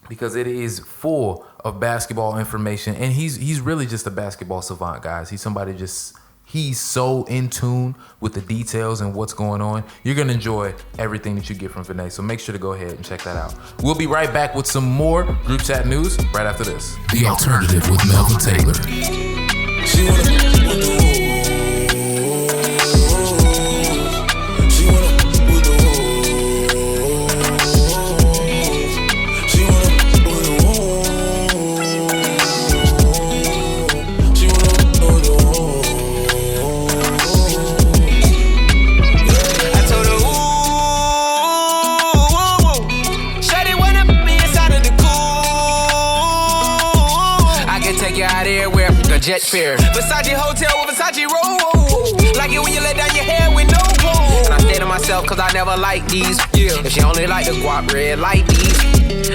because it is full of basketball information. And he's really just a basketball savant, guys. He's so in tune with the details and what's going on. You're going to enjoy everything that you get from Vinay. So make sure to go ahead and check that out. We'll be right back with some more group chat news right after this. The Alternative with Melvin Taylor. Jet fare, Versace hotel with Versace roll. Like it when you let down your hair with no roll. And I say to myself, cause I never like these. If she only like the guap red like these,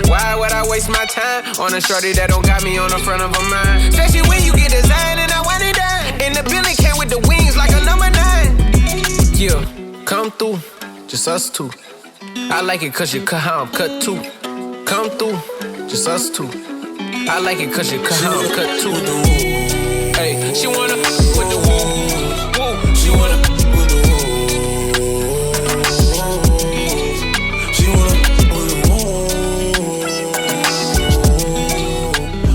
why would I waste my time on a shorty that don't got me on the front of her mind? Especially when you get designed and I want it done. And the building came with the wings like a number 9. Yeah, come through, just us two. I like it cause you cut how I'm cut too. Come through, just us two. I like it cause you cut how I'm cut too. Hey, she wanna with the woo, woo. She wanna with the woo. She wanna with the woo.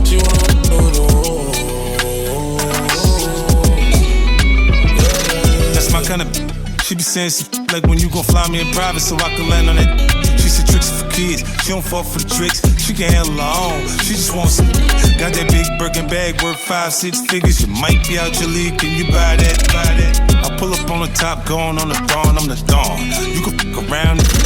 She wanna with the woo. That's my kind of. She be saying some like when you gon' fly me in private so I can land on that. She said tricks for kids. She don't fall for the tricks. She can handle her own. She just wants some. Got that big Birkin bag worth 5-6 figures. You might be out your league. Can you buy that? I pull up on the top, going on the throne. I'm the dawn. You can fuck around if you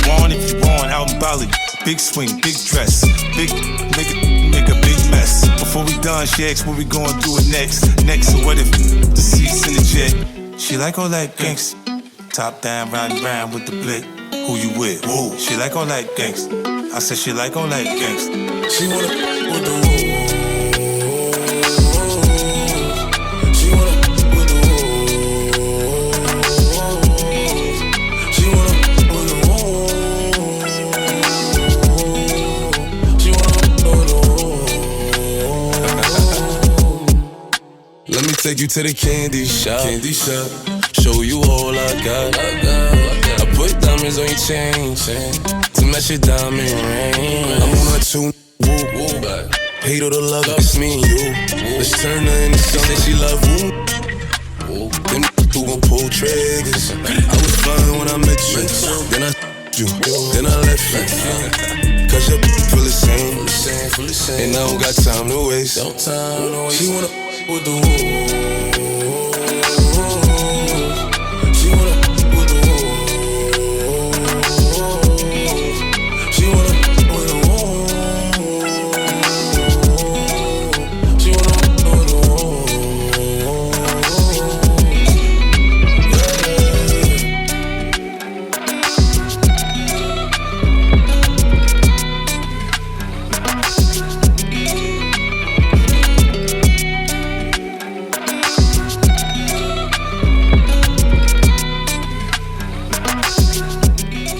want. Out in Bali, big swing, big dress, big make a big mess. Before we done, she asked what we gonna do it next. So what if the seats in the jet? She like all that gangsta. Top down, riding round with the blick. Who you with? Whoa. She like all that gangsta. I said she like all that gangsta. She wanna with the woo. She wanna with the woo. She wanna with the woo. She wanna with the woo. Let me take you to the candy shop. Candy shop. Show you all I got. I put diamonds on your chain. To match your diamond ring. I'm on a tune. Woo. Hate or the love, it's me and you. Let's turn her into something she love. Woo. Them who gon' pull triggers. I was fine when I met you. Then I you. Then I left you. Cause your feel the same. And I don't got time to waste. She wanna with the woo. She wanna with the woo. She wanna with the woo. She wanna with the woo.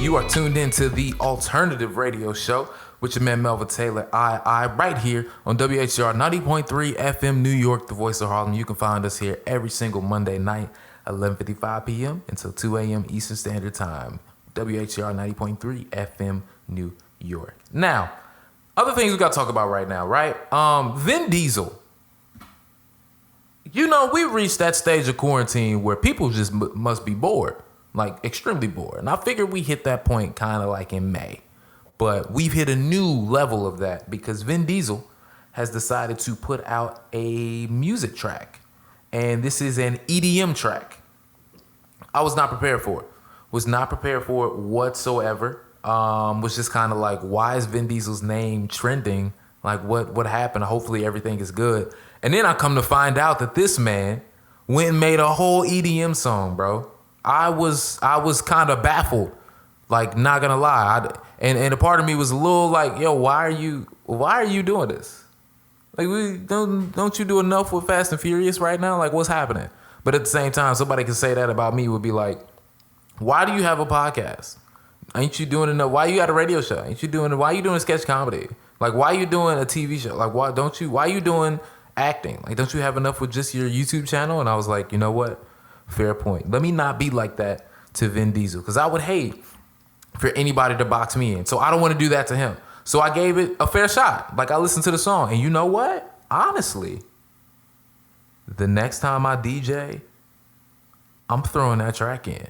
You are tuned into the Alternative Radio Show with your man Melvin Taylor, right here on WHR 90.3 FM New York, the voice of Harlem. You can find us here every single Monday night, 11:55 p.m. until 2 a.m. Eastern Standard Time. WHR 90.3 FM New York. Now, other things we got to talk about right now, right? Vin Diesel. You know, we reached that stage of quarantine where people just must be bored. Like, extremely bored. And I figured we hit that point kind of like in May. But we've hit a new level of that because Vin Diesel has decided to put out a music track. And this is an EDM track. I was not prepared for it. Was not prepared for it whatsoever. Was just kind of like, why is Vin Diesel's name trending? Like, what happened? Hopefully everything is good. And then I come to find out that this man went and made a whole EDM song, bro. I was kind of baffled, like, not gonna lie. And a part of me was a little like, yo, why are you doing this? Like, don't you do enough with Fast and Furious right now? Like, what's happening? But at the same time, somebody can say that about me, would be like, why do you have a podcast? Ain't you doing enough? Why you got a radio show? Why you doing sketch comedy? Like, why you doing a TV show? Like, why you doing acting? Like, don't you have enough with just your YouTube channel? And I was like, you know what? Fair point. Let me not be like that to Vin Diesel, because I would hate for anybody to box me in. So I don't want to do that to him. So I gave it a fair shot. Like, I listened to the song. And you know what? Honestly, the next time I DJ, I'm throwing that track in.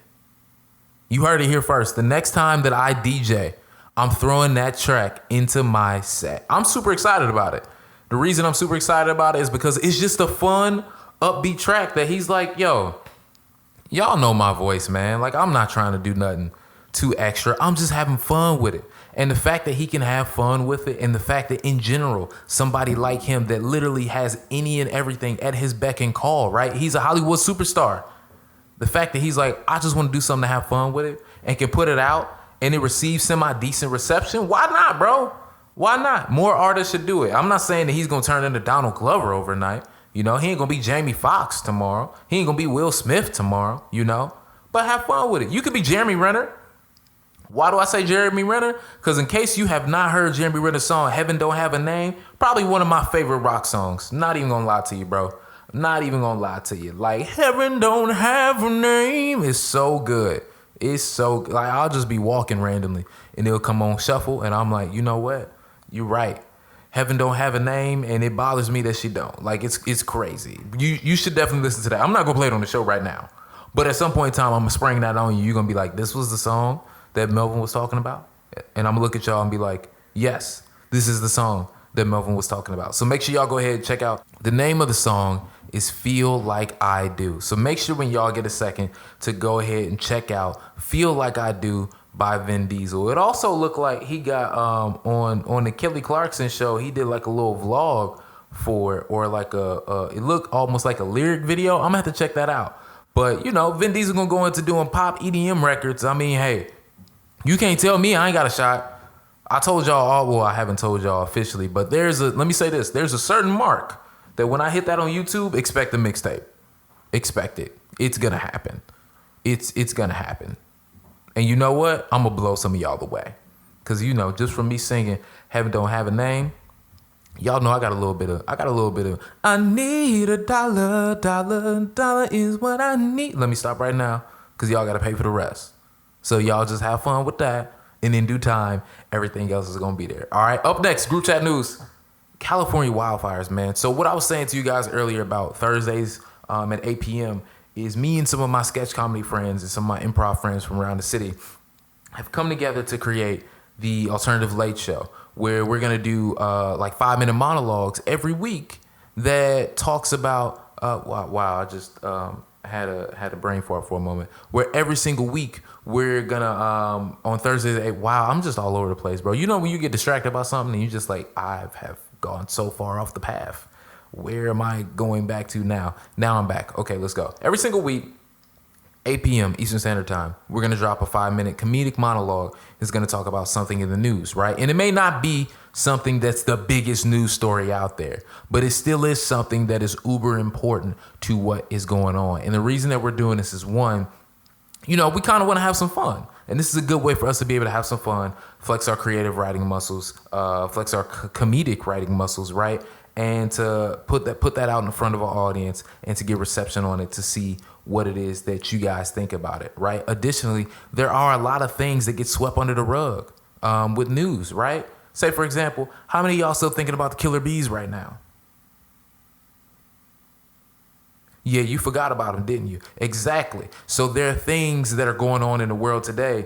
You heard it here first. The next time that I DJ, I'm throwing that track into my set. I'm super excited about it. The reason I'm super excited about it is because it's just a fun, upbeat track that he's like, yo, y'all know my voice, man. Like, I'm not trying to do nothing too extra. I'm just having fun with it. And the fact that he can have fun with it, and the fact that in general, somebody like him that literally has any and everything at his beck and call, right? He's a Hollywood superstar. The fact that he's like, I just want to do something to have fun with it and can put it out and it receives semi-decent reception. Why not, bro? Why not? More artists should do it. I'm not saying that he's going to turn into Donald Glover overnight. You know, he ain't gonna be Jamie Foxx tomorrow. He ain't gonna be Will Smith tomorrow, you know? But have fun with it. You could be Jeremy Renner. Why do I say Jeremy Renner? Because in case you have not heard Jeremy Renner's song, Heaven Don't Have a Name, probably one of my favorite rock songs. Not even gonna lie to you, bro. Not even gonna lie to you. Like, Heaven Don't Have a Name is so good. It's so, like, I'll just be walking randomly and it'll come on shuffle and I'm like, you know what? You're right. Heaven don't have a name, and it bothers me that she don't. Like, it's crazy. You should definitely listen to that. I'm not gonna play it on the show right now, but at some point in time, I'm gonna spring that on you. You're gonna be like, this was the song that Melvin was talking about, and I'm gonna look at y'all and be like, yes, this is the song that Melvin was talking about. So make sure y'all go ahead and check out. The name of the song is Feel Like I Do. So make sure when y'all get a second to go ahead and check out Feel Like I Do by Vin Diesel. It also looked like he got on the Kelly Clarkson show, he did like a little vlog for it, or like it looked almost like a lyric video. I'm gonna have to check that out. But you know, Vin Diesel gonna go into doing pop EDM records. I mean, hey, you can't tell me I ain't got a shot. I told y'all well, I haven't told y'all officially, but let me say this, there's a certain mark that when I hit that on YouTube, expect a mixtape. Expect it. It's gonna happen. It's gonna happen. And you know what? I'm going to blow some of y'all away. Because, you know, just from me singing Heaven Don't Have a Name, Y'all know I got a little bit of I need a dollar, dollar is what I need. Let me stop right now because y'all got to pay for the rest. So y'all just have fun with that. And in due time, everything else is going to be there. All right. Up next, group chat news. California wildfires, man. So what I was saying to you guys earlier about Thursdays at 8 p.m. is me and some of my sketch comedy friends and some of my improv friends from around the city have come together to create the Alternative Late Show, where we're going to do like 5-minute monologues every week that talks about, I just had a brain fart for a moment, where every single week we're going to, on Thursdays, I'm just all over the place, bro. You know when you get distracted by something and you just like, I have gone so far off the path. Where am I going back to now? Now I'm back. Okay, let's go. Every single week, 8 p.m. Eastern Standard Time, we're going to drop a 5-minute comedic monologue. It's going to talk about something in the news, right? And it may not be something that's the biggest news story out there, but it still is something that is uber important to what is going on. And the reason that we're doing this is, one, we kind of want to have some fun. And this is a good way for us to be able to have some fun, flex our creative writing muscles, flex our comedic writing muscles, right? And to put that out in front of our audience and to get reception on it to see what it is that you guys think about it, right? Additionally, there are a lot of things that get swept under the rug with news, right? Say, for example, how many of y'all still thinking about the killer bees right now? Yeah, you forgot about them, didn't you? Exactly. So there are things that are going on in the world today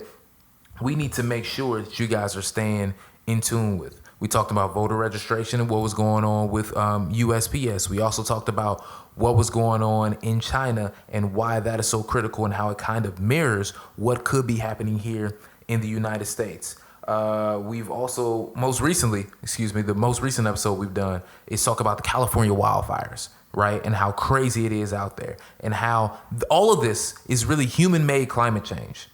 we need to make sure that you guys are staying in tune with. We talked about voter registration and what was going on with USPS. We also talked about what was going on in China and why that is so critical and how it kind of mirrors what could be happening here in the United States. We've also the most recent episode we've done is talk about the California wildfires, right? And how crazy it is out there and how all of this is really human-made climate change.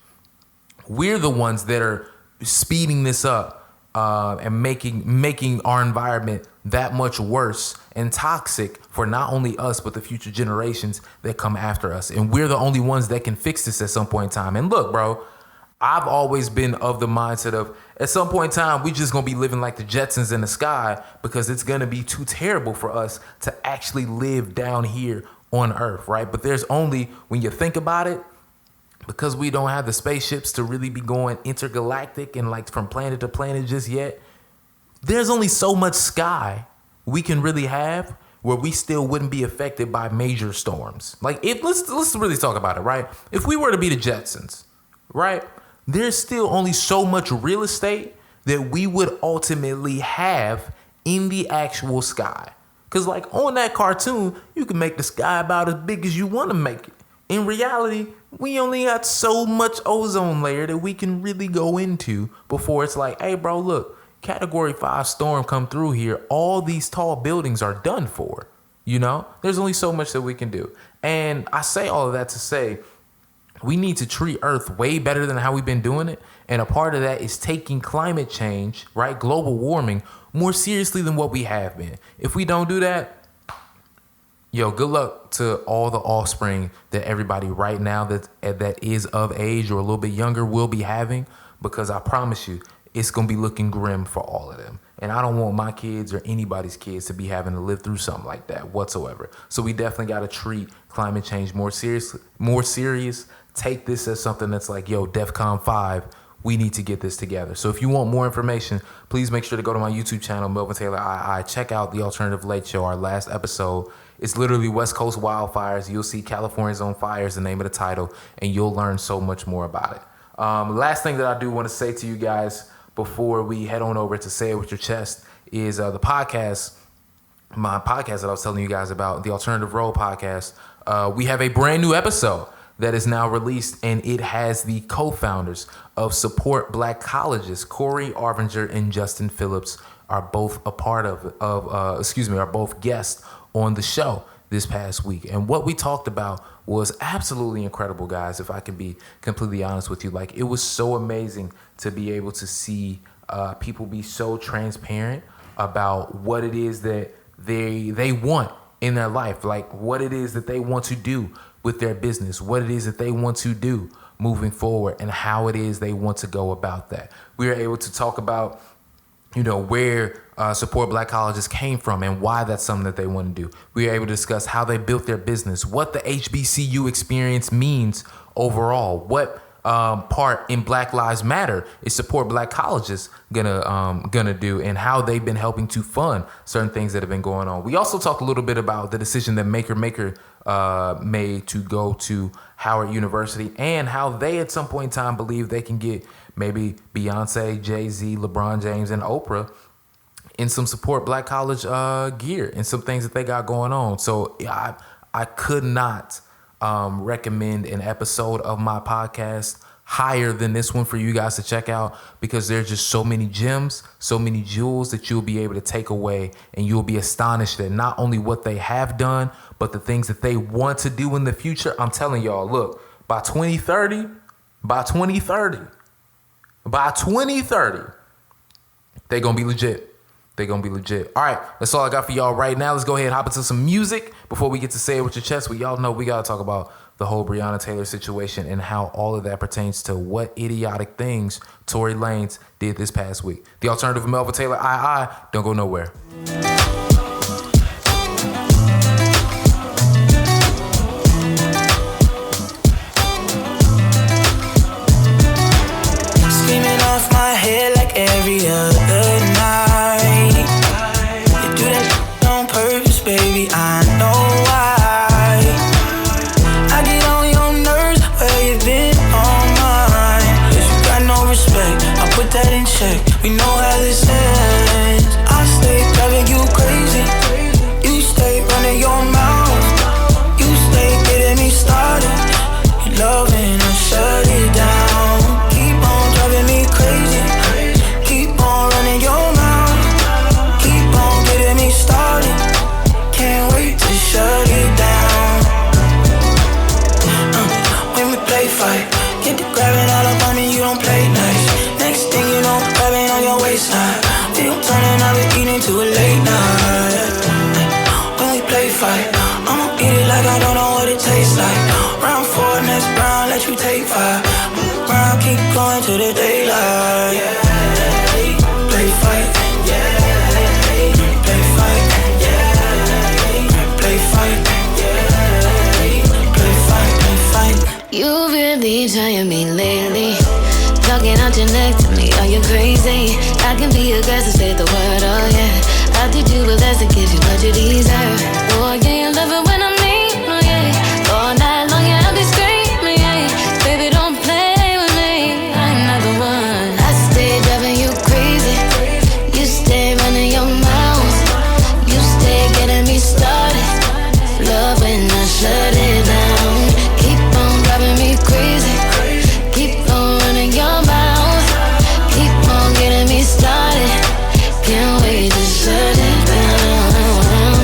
We're the ones that are speeding this up and making our environment that much worse and toxic for not only us, but the future generations that come after us. And we're the only ones that can fix this at some point in time. And look, bro, I've always been of the mindset of at some point in time, we just going to be living like the Jetsons in the sky because it's going to be too terrible for us to actually live down here on Earth, right? But there's only, when you think about it, because we don't have the spaceships to really be going intergalactic and like from planet to planet just yet, there's only so much sky we can really have where we still wouldn't be affected by major storms. Like, let's really talk about it, right? If we were to be the Jetsons, right? There's still only so much real estate that we would ultimately have in the actual sky. Because like on that cartoon, you can make the sky about as big as you want to make it. In reality, we only got so much ozone layer that we can really go into before it's like, hey, bro, look, Category 5 storm come through here. All these tall buildings are done for, There's only so much that we can do. And I say all of that to say, we need to treat Earth way better than how we've been doing it. And a part of that is taking climate change, right, global warming, more seriously than what we have been. If we don't do that, good luck to all the offspring that everybody right now that is of age or a little bit younger will be having, because I promise you, it's going to be looking grim for all of them. And I don't want my kids or anybody's kids to be having to live through something like that whatsoever. So we definitely got to treat climate change more serious. Take this as something that's like, DEFCON 5, we need to get this together. So if you want more information, please make sure to go to my YouTube channel, Melvin Taylor II. Check out The Alternative Late Show, our last episode. It's literally West Coast wildfires. You'll see California's on fire is the name of the title, and you'll learn so much more about it. Last thing that I do want to say to you guys before we head on over to Say It With Your Chest is the podcast, my podcast that I was telling you guys about, the Alternative Road podcast. We have a brand new episode that is now released, and it has the co-founders of Support Black Colleges, Corey Arvinger and Justin Phillips, are both a part are both guests on the show this past week. And what we talked about was absolutely incredible, guys, if I can be completely honest with you. Like, it was so amazing to be able to see people be so transparent about what it is that they want in their life, like what it is that they want to do with their business, what it is that they want to do moving forward, and how it is they want to go about that. We are able to talk about where support black colleges came from and why that's something that they want to do. We were able to discuss how they built their business, what the HBCU experience means overall, what part in Black Lives Matter is support black colleges gonna do, and how they've been helping to fund certain things that have been going on. We also talked a little bit about the decision that Maker made to go to Howard University, and how they at some point in time believe they can get maybe Beyonce, Jay-Z, LeBron James, and Oprah in some support black college gear and some things that they got going on. So I could not recommend an episode of my podcast higher than this one for you guys to check out, because there's just so many gems, so many jewels that you'll be able to take away, and you'll be astonished at not only what they have done, but the things that they want to do in the future. I'm telling y'all, look, by 2030, they're going to be legit. They're going to be legit. All right, that's all I got for y'all right now. Let's go ahead and hop into some music before we get to say it with your chest. Y'all know we got to talk about the whole Breonna Taylor situation and how all of that pertains to what idiotic things Tory Lanez did this past week. The alternative of Melvin Taylor, don't go nowhere. Screaming off my head like every other night. You do that on purpose, baby, I know why. I get on your nerves, where you been on mine. If you got no respect, I'll put that in check. We know how this ends. I stay driving you crazy. You stay running your mouth. You stay getting me started. You loving, I shut it down. Keep on driving me crazy. Keep on running your mouth. Keep on getting me started. Can't wait to shut it down. When we play fight, get the grabbing all up on me, you don't play nice. Next thing you know, grabbing on your waistline. We don't turn another evening to a late night. When we play fight, I'ma eat it like I don't know what it tastes like. Round 4, next round, let you take 5. Round, keep going to the daylight. Play fight, play fight, play fight, play fight, play fight. You really trying me lately. Talking out your neck to me, are you crazy? I can be aggressive, say the word, oh yeah. I did you a best to give you what you deserve. Oh yeah, you love it when I'm mean, oh yeah. All night long, yeah, I'll be screaming, yeah. Baby, don't play with me, I'm not the one. I stay driving you crazy. You stay running your mouth. You stay getting me started. Love when I shut it down. Keep on driving me crazy. Keep on running your mouth. Keep on getting me started. Can't wait to shut it down.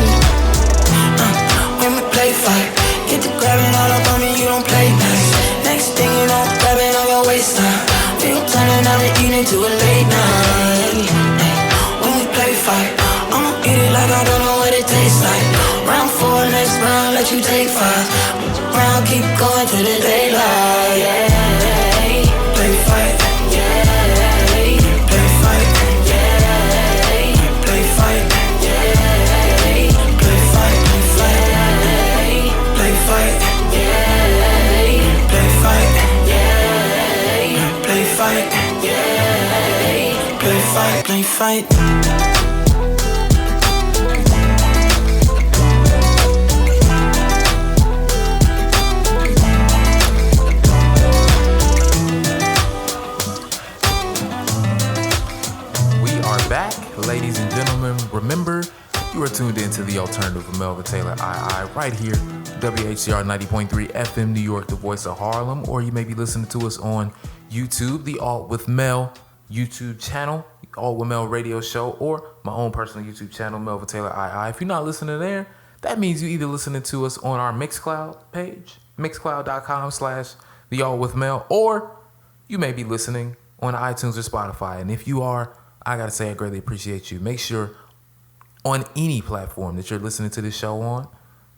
When we play fight, get the grabbing all up on me, you don't play nice. Next thing you know, grabbing on your waistline. We don't turn another evening to a late night. When we play fight, I'ma eat it like I don't know what it tastes like. Round 4, next round, let you take 5. Round, keep going to the daylight. Play fight, play fight, play fight, play fight, play fight, play fight, play fight, play fight, play fight. Back, ladies and gentlemen. Remember, you are tuned in to the alternative of Melvin Taylor right here, WHCR 90.3 FM New York, the voice of Harlem, or you may be listening to us on YouTube, the Alt with Mel YouTube channel, Alt with Mel radio show, or my own personal YouTube channel, Melvin Taylor If you're not listening there, that means you either listening to us on our Mixcloud page, mixcloud.com/the Alt with Mel, or you may be listening on iTunes or Spotify. And if you are, I gotta say I greatly appreciate you. Make sure on any platform that you're listening to this show on,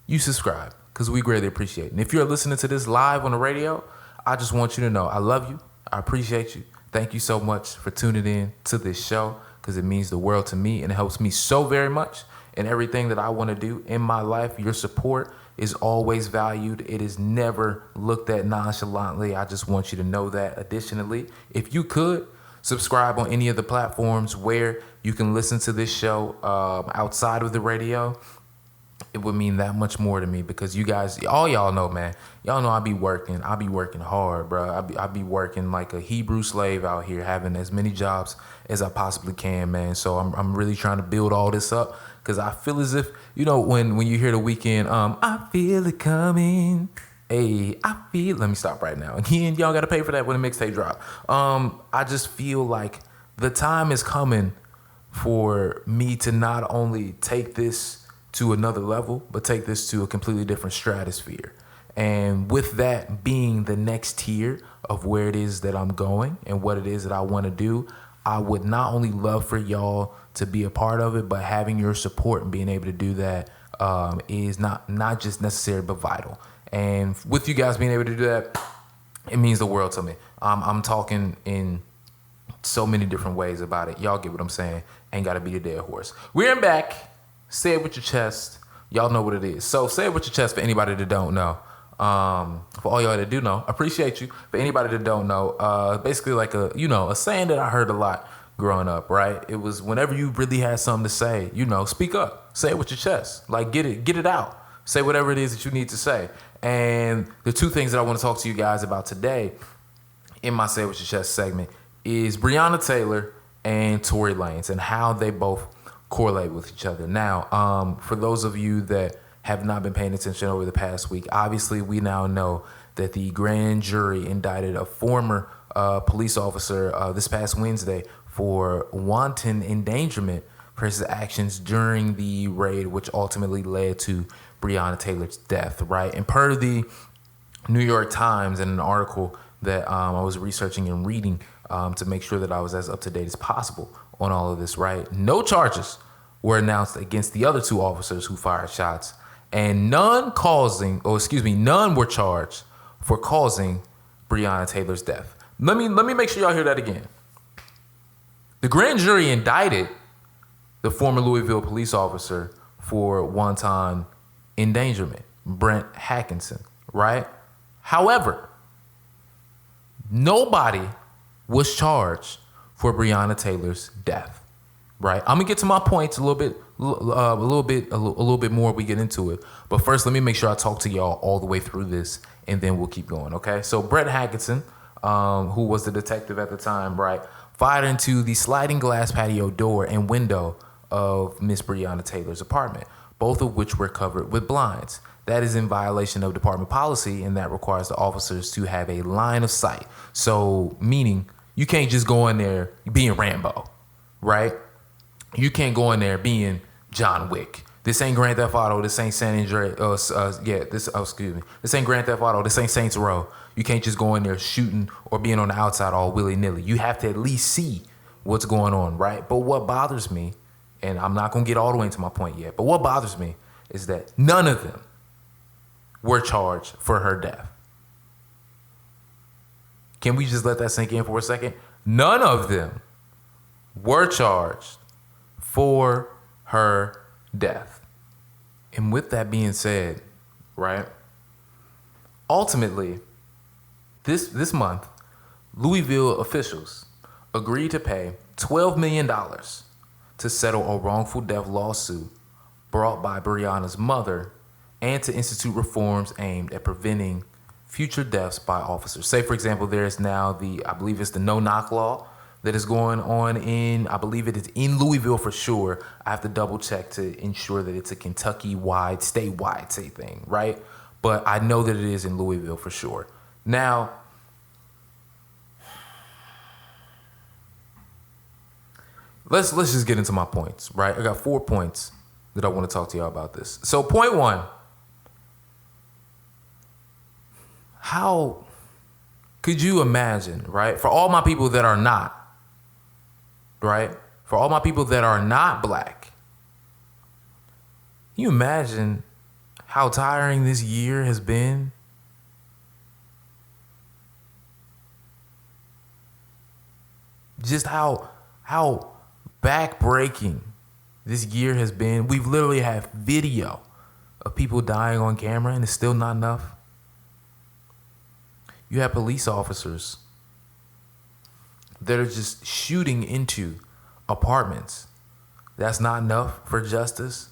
you subscribe, because we greatly appreciate it. And if you're listening to this live on the radio, I just want you to know I love you. I appreciate you. Thank you so much for tuning in to this show, because it means the world to me and it helps me so very much in everything that I want to do in my life. Your support is always valued. It is never looked at nonchalantly. I just want you to know that. Additionally, if you could subscribe on any of the platforms where you can listen to this show outside of the radio, it would mean that much more to me, because you guys, all y'all know, man. Y'all know I be working hard, bro. I be working like a Hebrew slave out here, having as many jobs as I possibly can, man. So I'm really trying to build all this up, because I feel as if, you know, when you hear The Weeknd, I feel it coming. Hey, let me stop right now. Again, y'all got to pay for that when the mixtape drop. I just feel like the time is coming for me to not only take this to another level, but take this to a completely different stratosphere. And with that being the next tier of where it is that I'm going and what it is that I want to do, I would not only love for y'all to be a part of it, but having your support and being able to do that is not just necessary, but vital. And with you guys being able to do that, it means the world to me. I'm talking in so many different ways about it. Y'all get what I'm saying. Ain't got to be the dead horse. We're back. Say it with your chest. Y'all know what it is. So say it with your chest for anybody that don't know. For all y'all that do know, appreciate you. For anybody that don't know, basically like a saying that I heard a lot growing up, right? It was whenever you really had something to say, speak up. Say it with your chest. Like get it out. Say whatever it is that you need to say. And the two things that I want to talk to you guys about today in my Say It With Your Chest segment is Breonna Taylor and Tory Lanez and how they both correlate with each other. Now, for those of you that have not been paying attention over the past week, obviously we now know that the grand jury indicted a former police officer this past Wednesday for wanton endangerment for his actions during the raid, which ultimately led to Breonna Taylor's death, right? And per the New York Times, in an article that I was researching and reading to make sure that I was as up to date as possible on all of this, right? No charges were announced against the other two officers who fired shots, and none were charged for causing Breonna Taylor's death. Let me make sure y'all hear that again. The grand jury indicted the former Louisville police officer for wanton endangerment, Brent Hackinson, right? However, nobody was charged for Breonna Taylor's death, right? I'm gonna get to my points a little bit more. We get into it, but first, let me make sure I talk to y'all all the way through this, and then we'll keep going. Okay? So Brent Hackinson, who was the detective at the time, right, fired into the sliding glass patio door and window of Miss Breonna Taylor's apartment, both of which were covered with blinds. That is in violation of department policy, and that requires the officers to have a line of sight. So, meaning you can't just go in there being Rambo, right? You can't go in there being John Wick. This ain't Grand Theft Auto. This ain't San Andreas. This ain't Grand Theft Auto. This ain't Saints Row. You can't just go in there shooting or being on the outside all willy-nilly. You have to at least see what's going on, right? But what bothers me, and I'm not going to get all the way into my point yet, but what bothers me is that none of them were charged for her death. Can we just let that sink in for a second? None of them were charged for her death. And with that being said, right, ultimately, this month, Louisville officials agreed to pay $12 million to settle a wrongful death lawsuit brought by Breonna's mother and to institute reforms aimed at preventing future deaths by officers. Say, for example, there's now I believe it's the no-knock law that is going on I believe it is in Louisville for sure. I have to double check to ensure that it's a Kentucky-wide, statewide thing, right? But I know that it is in Louisville for sure. Now, let's just get into my points, right? I got 4 points that I want to talk to y'all about this. So point 1, how could you imagine, right? For all my people that are not, right? For all my people that are not black, can you imagine how tiring this year has been? Just how backbreaking this year has been. We've literally had video of people dying on camera, and it's still not enough. You have police officers that are just shooting into apartments. That's not enough for justice.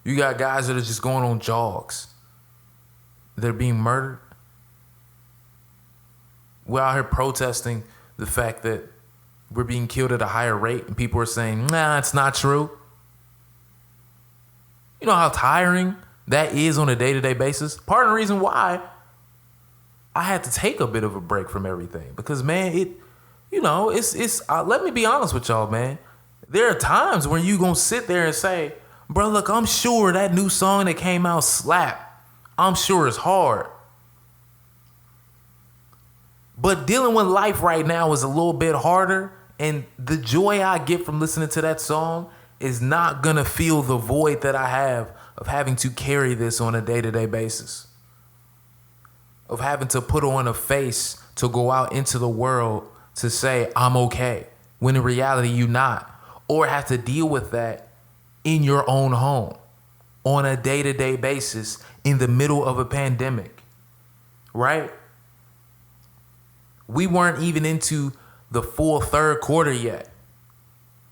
You got guys that are just going on jogs. They're being murdered. We're out here protesting the fact that we're being killed at a higher rate, and people are saying, nah, it's not true. You know how tiring that is on a day-to-day basis? Part of the reason why I had to take a bit of a break from everything, because man, let me be honest with y'all, man. There are times when you gonna sit there and say, bro, look, I'm sure that new song that came out slap. I'm sure it's hard. But dealing with life right now is a little bit harder, and the joy I get from listening to that song is not gonna fill the void that I have of having to carry this on a day-to-day basis, of having to put on a face to go out into the world to say I'm okay, when in reality you're not, or have to deal with that in your own home on a day-to-day basis in the middle of a pandemic, right? We weren't even into the full third quarter yet.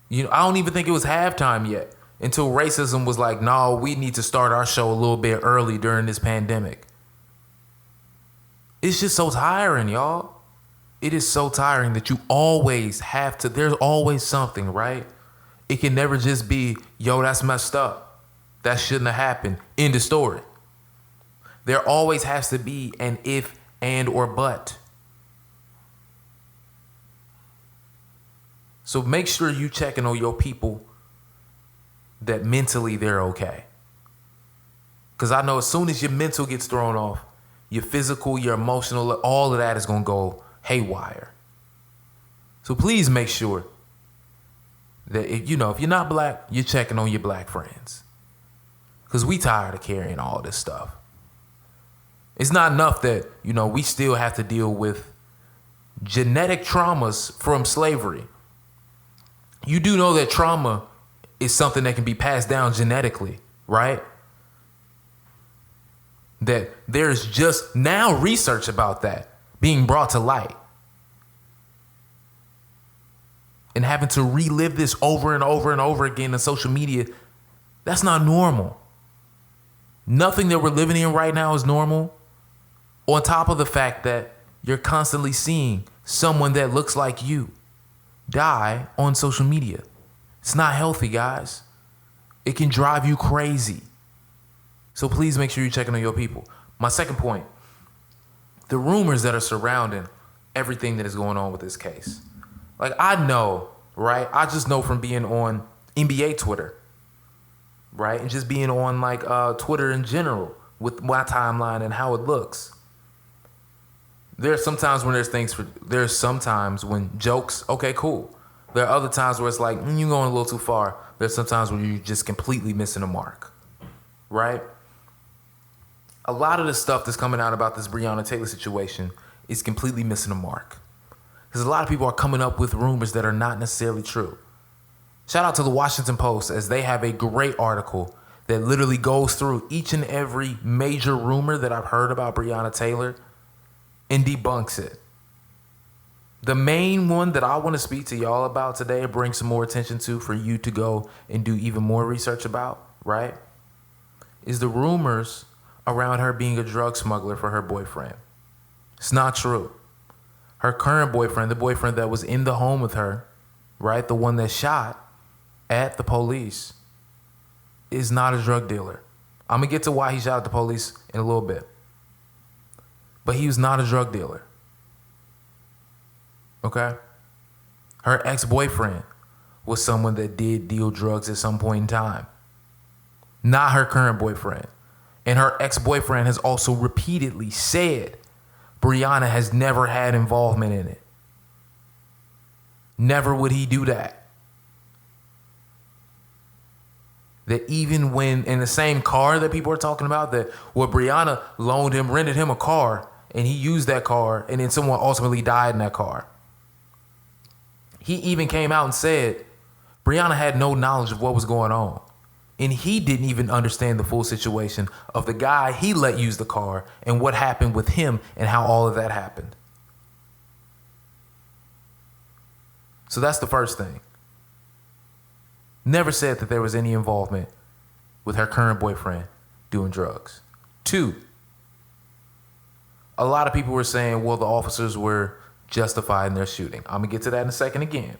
I don't even think it was halftime yet until racism was like, no, we need to start our show a little bit early during this pandemic. It's just so tiring, y'all. It is so tiring that you always have to, there's always something, right? It can never just be, yo, that's messed up. That shouldn't have happened. End of story. There always has to be an if, and, or but. So make sure you checking on your people that mentally they're okay. Because I know as soon as your mental gets thrown off, your physical, your emotional, all of that is going to go haywire. So please make sure that if you're not black, you're checking on your black friends. Because we tired of carrying all this stuff. It's not enough that, we still have to deal with genetic traumas from slavery. You do know that trauma is something that can be passed down genetically, right? That there's just now research about that being brought to light. And having to relive this over and over and over again on social media, that's not normal. Nothing that we're living in right now is normal. On top of the fact that you're constantly seeing someone that looks like you die on social media. It's not healthy, guys. It can drive you crazy. So please make sure you're checking on your people. My second point, the rumors that are surrounding everything that is going on with this case. Like, I know, right? I just know from being on NBA Twitter, right? And just being on Twitter in general with my timeline and how it looks. There's sometimes when there's sometimes when jokes, okay, cool. There are other times where it's like, you're going a little too far. There's sometimes where you're just completely missing a mark, right? A lot of the stuff that's coming out about this Breonna Taylor situation is completely missing a mark. Because a lot of people are coming up with rumors that are not necessarily true. Shout out to the Washington Post, as they have a great article that literally goes through each and every major rumor that I've heard about Breonna Taylor and debunks it. The main one that I want to speak to y'all about today and bring some more attention to for you to go and do even more research about, right, is the rumors around her being a drug smuggler for her boyfriend. It's not true. Her current boyfriend, the boyfriend that was in the home with her, right, the one that shot at the police, is not a drug dealer. I'm going to get to why he shot at the police in a little bit. But he was not a drug dealer. Okay? Her ex-boyfriend was someone that did deal drugs at some point in time. Not her current boyfriend. And her ex-boyfriend has also repeatedly said Breonna has never had involvement in it. Never would he do that. That even when in the same car that people are talking about, that Breonna loaned him, rented him a car, and he used that car, and then someone ultimately died in that car. He even came out and said Breonna had no knowledge of what was going on. And he didn't even understand the full situation of the guy he let use the car and what happened with him and how all of that happened. So that's the first thing. Never said that there was any involvement with her current boyfriend doing drugs. 2, a lot of people were saying, well, the officers were justified in their shooting. I'm going to get to that in a second again.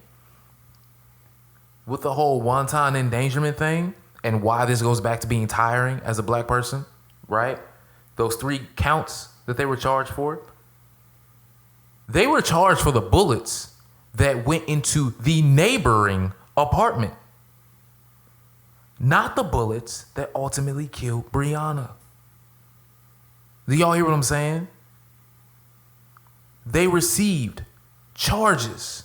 With the whole wanton endangerment thing and why this goes back to being tiring as a black person, right? Those 3 counts that they were charged for. They were charged for the bullets that went into the neighboring apartment. Not the bullets that ultimately killed Breonna. Do y'all hear what I'm saying? They received charges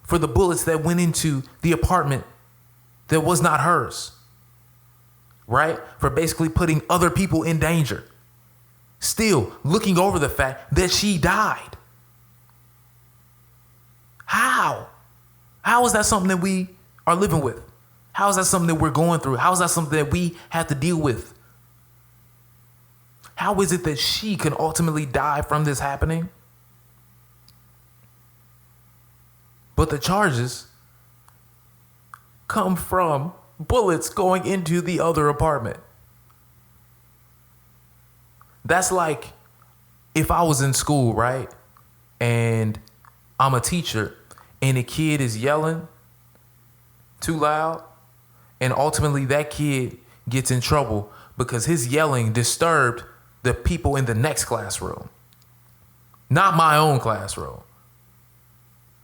for the bullets that went into the apartment that was not hers, right? For basically putting other people in danger. Still looking over the fact that she died. How? How is that something that we are living with? How is that something that we're going through? How is that something that we have to deal with? How is it that she can ultimately die from this happening? But the charges come from bullets going into the other apartment. That's like if I was in school, right? And I'm a teacher and a kid is yelling too loud, and ultimately that kid gets in trouble because his yelling disturbed the people in the next classroom, not my own classroom.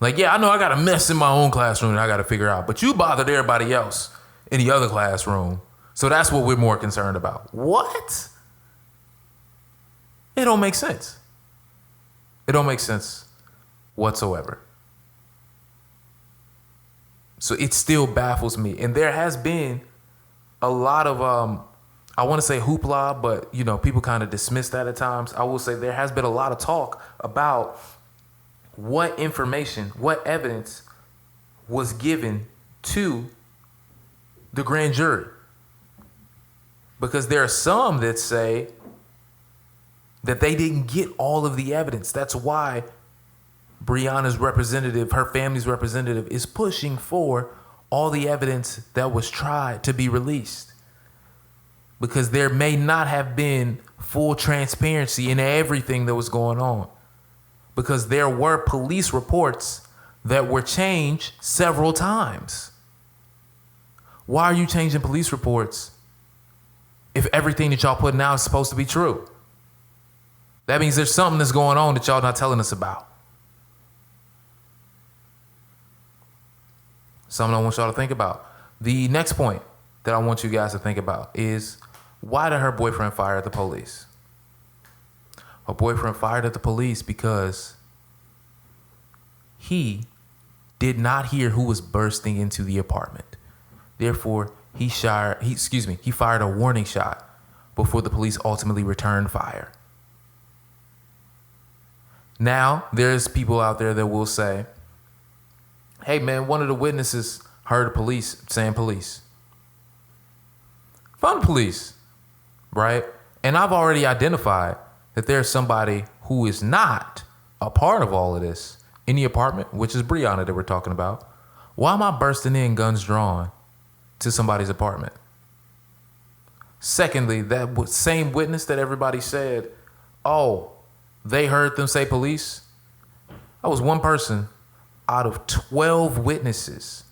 Like, yeah, I know I got a mess in my own classroom that I got to figure out, but you bothered everybody else in the other classroom. So that's what we're more concerned about. What? It don't make sense. It don't make sense whatsoever. So it still baffles me. And there has been a lot of, I want to say hoopla, but people kind of dismiss that at times. I will say there has been a lot of talk about what information, what evidence was given to the grand jury. Because there are some that say that they didn't get all of the evidence. That's why Breonna's representative, her family's representative, is pushing for all the evidence that was tried to be released. Because there may not have been full transparency in everything that was going on. Because there were police reports that were changed several times. Why are you changing police reports if everything that y'all putting out is supposed to be true? That means there's something that's going on that y'all not telling us about. Something I want y'all to think about. The next point that I want you guys to think about is, why did her boyfriend fire at the police? Her boyfriend fired at the police because he did not hear who was bursting into the apartment. Therefore, he fired a warning shot before the police ultimately returned fire. Now, there's people out there that will say, hey man, one of the witnesses heard police saying police. Fun police, right? And I've already identified that there's somebody who is not a part of all of this in the apartment, which is Breonna that we're talking about. Why am I bursting in guns drawn to somebody's apartment? Secondly, that same witness that everybody said, oh, they heard them say police. That was one person out of 12 witnesses.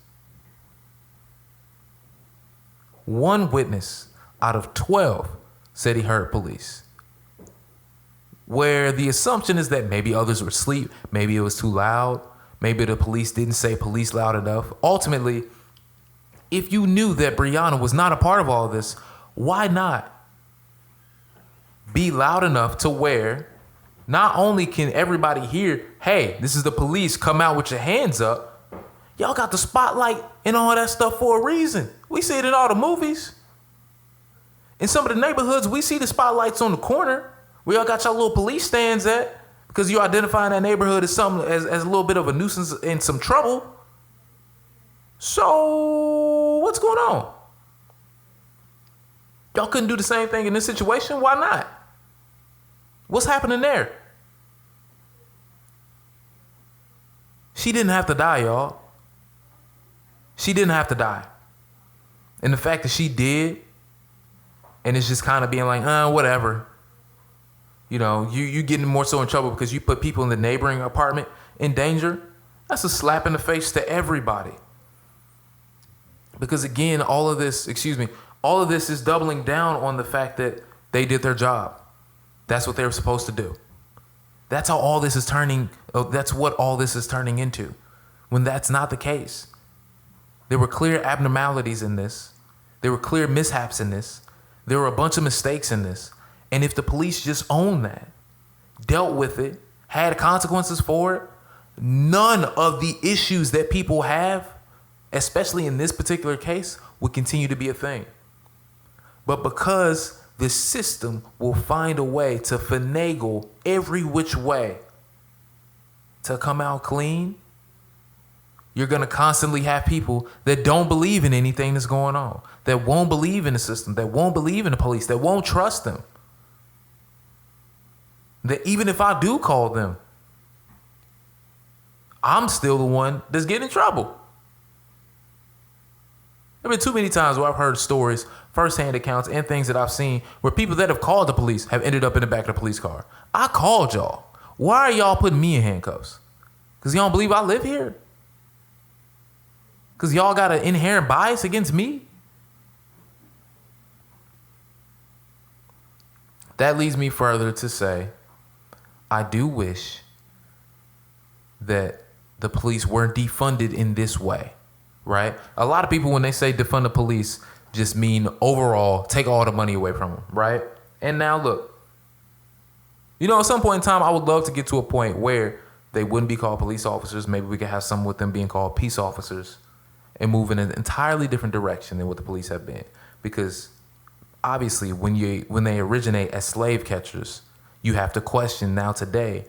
One witness out of 12 said he heard police. Where the assumption is that maybe others were asleep, maybe it was too loud, maybe the police didn't say police loud enough. Ultimately, if you knew that Breonna was not a part of all of this, why not be loud enough to where not only can everybody hear, hey, this is the police, come out with your hands up. Y'all got the spotlight and all that stuff for a reason. We see it in all the movies. In some of the neighborhoods, we see the spotlights on the corner where y'all got y'all little police stands at because you're identifying that neighborhood as a little bit of a nuisance and some trouble. So what's going on? Y'all couldn't do the same thing in this situation? Why not? What's happening there? She didn't have to die, y'all. She didn't have to die. And the fact that she did, and it's just kind of being like, whatever. You know, you getting more so in trouble because you put people in the neighboring apartment in danger. That's a slap in the face to everybody. Because again, all of this is doubling down on the fact that they did their job. That's what they were supposed to do. That's how all this is turning. That's what all this is turning into. When that's not the case. There were clear abnormalities in this. There were clear mishaps in this. There were a bunch of mistakes in this. And if the police just owned that, dealt with it, had consequences for it, none of the issues that people have, especially in this particular case, would continue to be a thing. But because the system will find a way to finagle every which way to come out clean, you're going to constantly have people that don't believe in anything that's going on, that won't believe in the system, that won't believe in the police, that won't trust them. That even if I do call them, I'm still the one that's getting in trouble. There have been too many times where I've heard stories, firsthand accounts, and things that I've seen where people that have called the police have ended up in the back of the police car. I called y'all. Why are y'all putting me in handcuffs? Because y'all don't believe I live here? Because y'all got an inherent bias against me? That leads me further to say, I do wish that the police weren't defunded in this way, right? A lot of people, when they say defund the police, just mean overall take all the money away from them, right? And now look, you know, at some point in time, I would love to get to a point where they wouldn't be called police officers. Maybe we could have some with them being called peace officers and move in an entirely different direction than what the police have been. Because obviously when they originate as slave catchers, you have to question now today,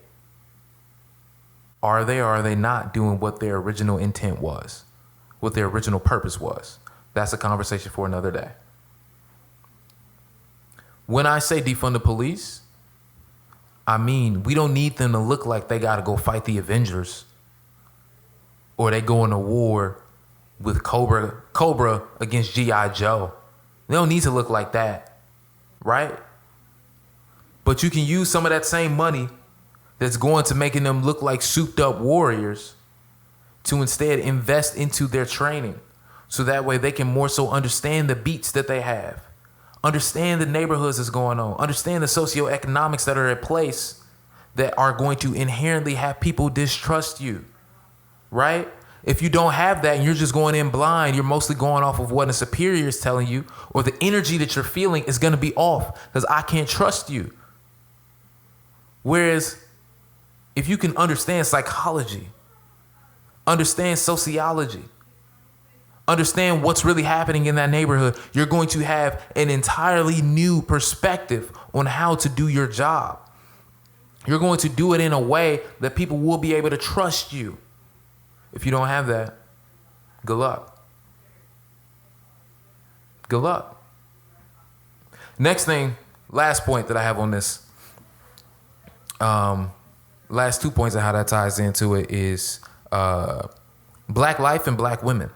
are they or are they not doing what their original intent was, what their original purpose was? That's a conversation for another day. When I say defund the police, I mean, we don't need them to look like they got to go fight the Avengers or they go into war with Cobra against G.I. Joe. They don't need to look like that, right? But you can use some of that same money that's going to making them look like souped up warriors to instead invest into their training. So that way they can more so understand the beats that they have, understand the neighborhoods that's going on, understand the socioeconomics that are at place that are going to inherently have people distrust you, right? If you don't have that and you're just going in blind, you're mostly going off of what a superior is telling you, or the energy that you're feeling is going to be off because I can't trust you. Whereas if you can understand psychology, understand sociology, understand what's really happening in that neighborhood, you're going to have an entirely new perspective on how to do your job. You're going to do it in a way that people will be able to trust you. If you don't have that, good luck. Good luck. Next thing, last point that I have on this, last 2 points of how that ties into it is black life and black women,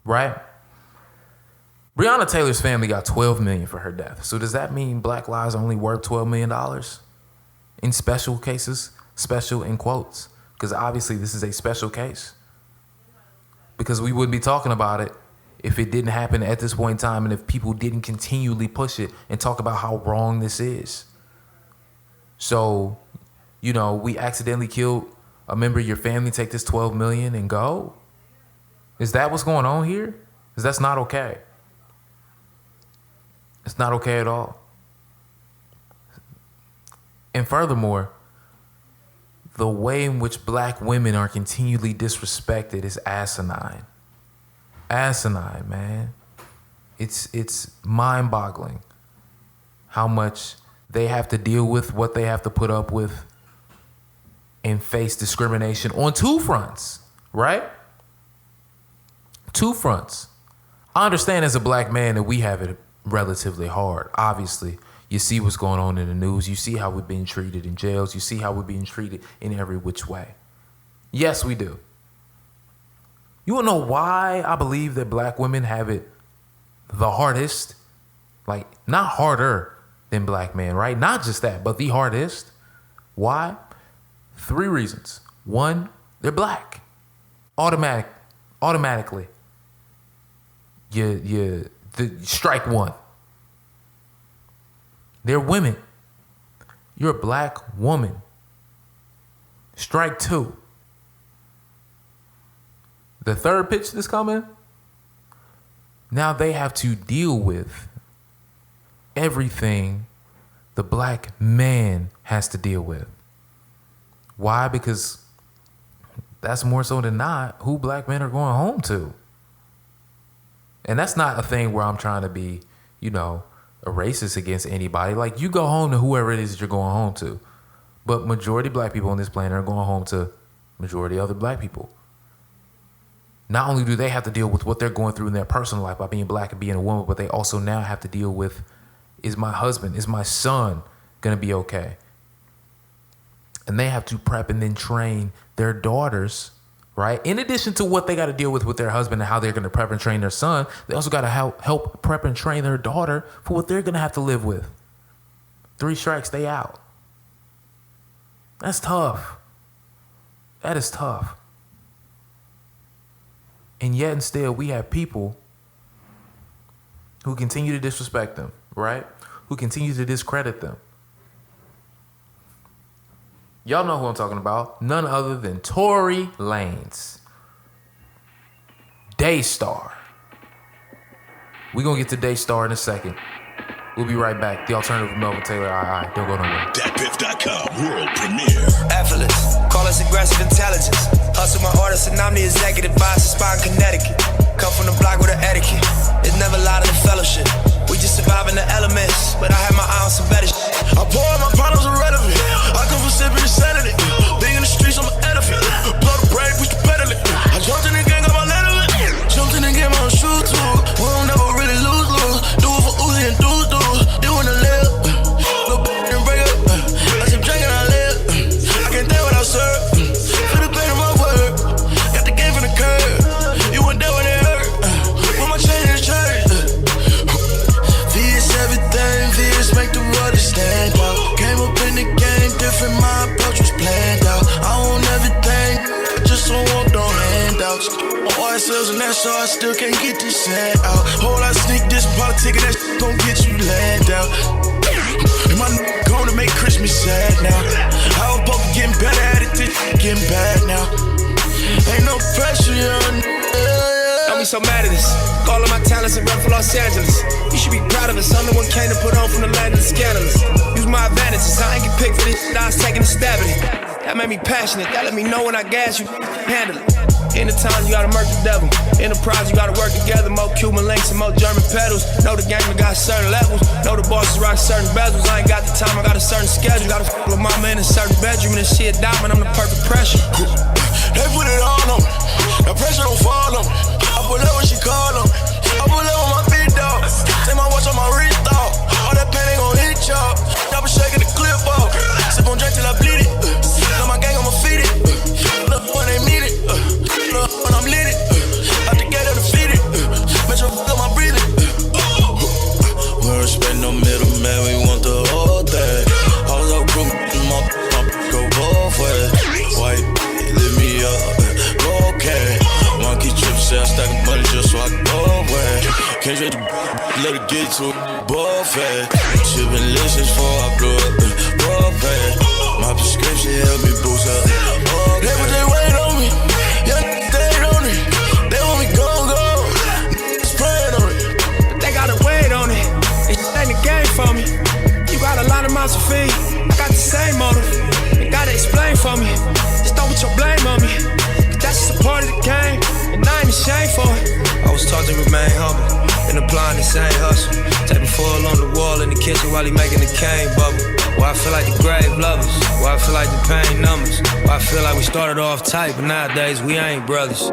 right? Breonna Taylor's family got $12 million for her death. So does that mean black lives are only worth $12 million in special cases? Special in quotes. Because obviously this is a special case. Because we wouldn't be talking about it if it didn't happen at this point in time and if people didn't continually push it and talk about how wrong this is. So, you know, we accidentally killed a member of your family, take this $12 million and go? Is that what's going on here? Because that's not okay. It's not okay at all. And furthermore, the way in which black women are continually disrespected is asinine. Asinine, man. It's mind-boggling how much they have to deal with, what they have to put up with, and face discrimination on two fronts, right? two fronts. I understand as a black man that we have it relatively hard. Obviously, you see what's going on in the news. You see how we're being treated in jails. You see how we're being treated in every which way. Yes, we do. You wanna know why I believe that black women have it the hardest? Like, not harder than black men, right? Not just that, but the hardest. Why? 3 reasons. 1, they're black. Automatically. Strike 1. They're women. You're a black woman. Strike 2. The third pitch that's coming, now they have to deal with everything the black man has to deal with. Why? Because that's more so than not who black men are going home to. And that's not a thing where I'm trying to be, a racist against anybody. Like, you go home to whoever it is that you're going home to. But majority black people on this planet are going home to majority other black people. Not only do they have to deal with what they're going through in their personal life by being black and being a woman, but they also now have to deal with, is my husband, is my son going to be okay? And they have to prep and then train their daughters, right? In addition to what they got to deal with their husband and how they're going to prep and train their son, they also got to help prep and train their daughter for what they're going to have to live with. 3 strikes, they out. That's tough. That is tough. And yet instead we have people who continue to disrespect them, right? Who continue to discredit them. Y'all know who I'm talking about. None other than Tory Lanez. Daystar. We're going to get to Daystar in a second. We'll be right back. The Alternative with Melvin Taylor. Don't go nowhere. DatPiff.com world premiere. Effortless. Call us aggressive intelligence. Hustle my artist and I'm the executive vice of Spine, Connecticut. Come from the block with an etiquette. It's never lied in the fellowship. We just surviving the elements. But I have my eye on some better shit. I pour out my problems irrelevant. I come from sipping and selling it. Big in the streets, I'm an elephant. Blow the brake, push the pedal it. I jumped in the game, got my letter in. Jumped in the game, I'm a shoe too. We don't never really lose. Do it for Uzi and do. Do in the live. Little and break up. I keep drinking, I live. I can't think without serve. Feel the pain of my word. Got the game from the curb. You weren't there when it hurt. With my chain in the church. VS everything. VS make the world stand out. Came up in the game different. My approach was planned out. I own everything. Just don't want no handouts. My oil sales and that so I still can't get this sand out. Whole lot sneak this politic and that shit gon' get you land out. And my gonna make Christmas sad now. I was supposed to getting better at it, this getting bad now. Ain't no pressure on. Don't be so mad at us. All of my talents and run for Los Angeles. You should be proud of us. I'm the one came to put on from the land of the scandalous. Use my advantages. I ain't get picked for this shit. I was taking a stab at it. That made me passionate. That let me know when I gas you. Handle it. In the time, you gotta murk the devil. Enterprise, you gotta work together. More Cuban links and more German pedals. Know the game, we got certain levels. Know the bosses rock certain bezels. I ain't got the time, I got a certain schedule. Gotta f*** with mama in a certain bedroom. And she a diamond, I'm the perfect pressure. They put it all on me. That pressure don't fall on me. I pull up when she call on me. I pull up on my big dog. Take my watch on my wrist off. All that pain ain't gon' hit y'all. I be shaking the clip off. Sip on drink till I bleed it. Love my gang, I'ma feed it. Look when they need it. Look when I'm lit it. Out the gate, I'm defeated. Metro up my breathing. We don't respect no middleman, we want the whole thing. Hold up, group, my go both ways. White, lift me up, okay. Monkey trip, say I stack money just so I can go away. Can't straight to let it get to a buffet. Shipping lists before I blow up the buffet. My prescription help me boost up. They put their weight on me, yeah, they on it. They want me go. Spraying on it. But they gotta wait on it. It ain't the game for me. You got a lot of mouths to feed. I got the same motive. You gotta explain for me. Just don't put your blame on me. Cause that's just a part of the game. And I ain't ashamed for it. I was taught to remain humble and applying the same hustle. Taping foil on the wall in the kitchen while he making the cane bubble. Why I feel like the grave lovers. Why I feel like the pain numbers. Why I feel like we started off tight, but nowadays we ain't brothers.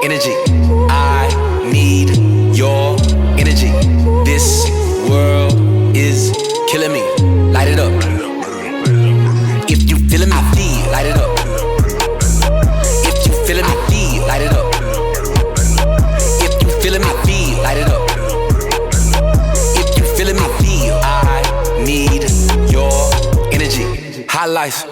energy. I need your energy. This world is killing me. Light it up. If you feeling my feet, light it up. If you feeling my feet, light it up. If you feeling my feet, light it up. If you feeling my feet, I need your energy. High life,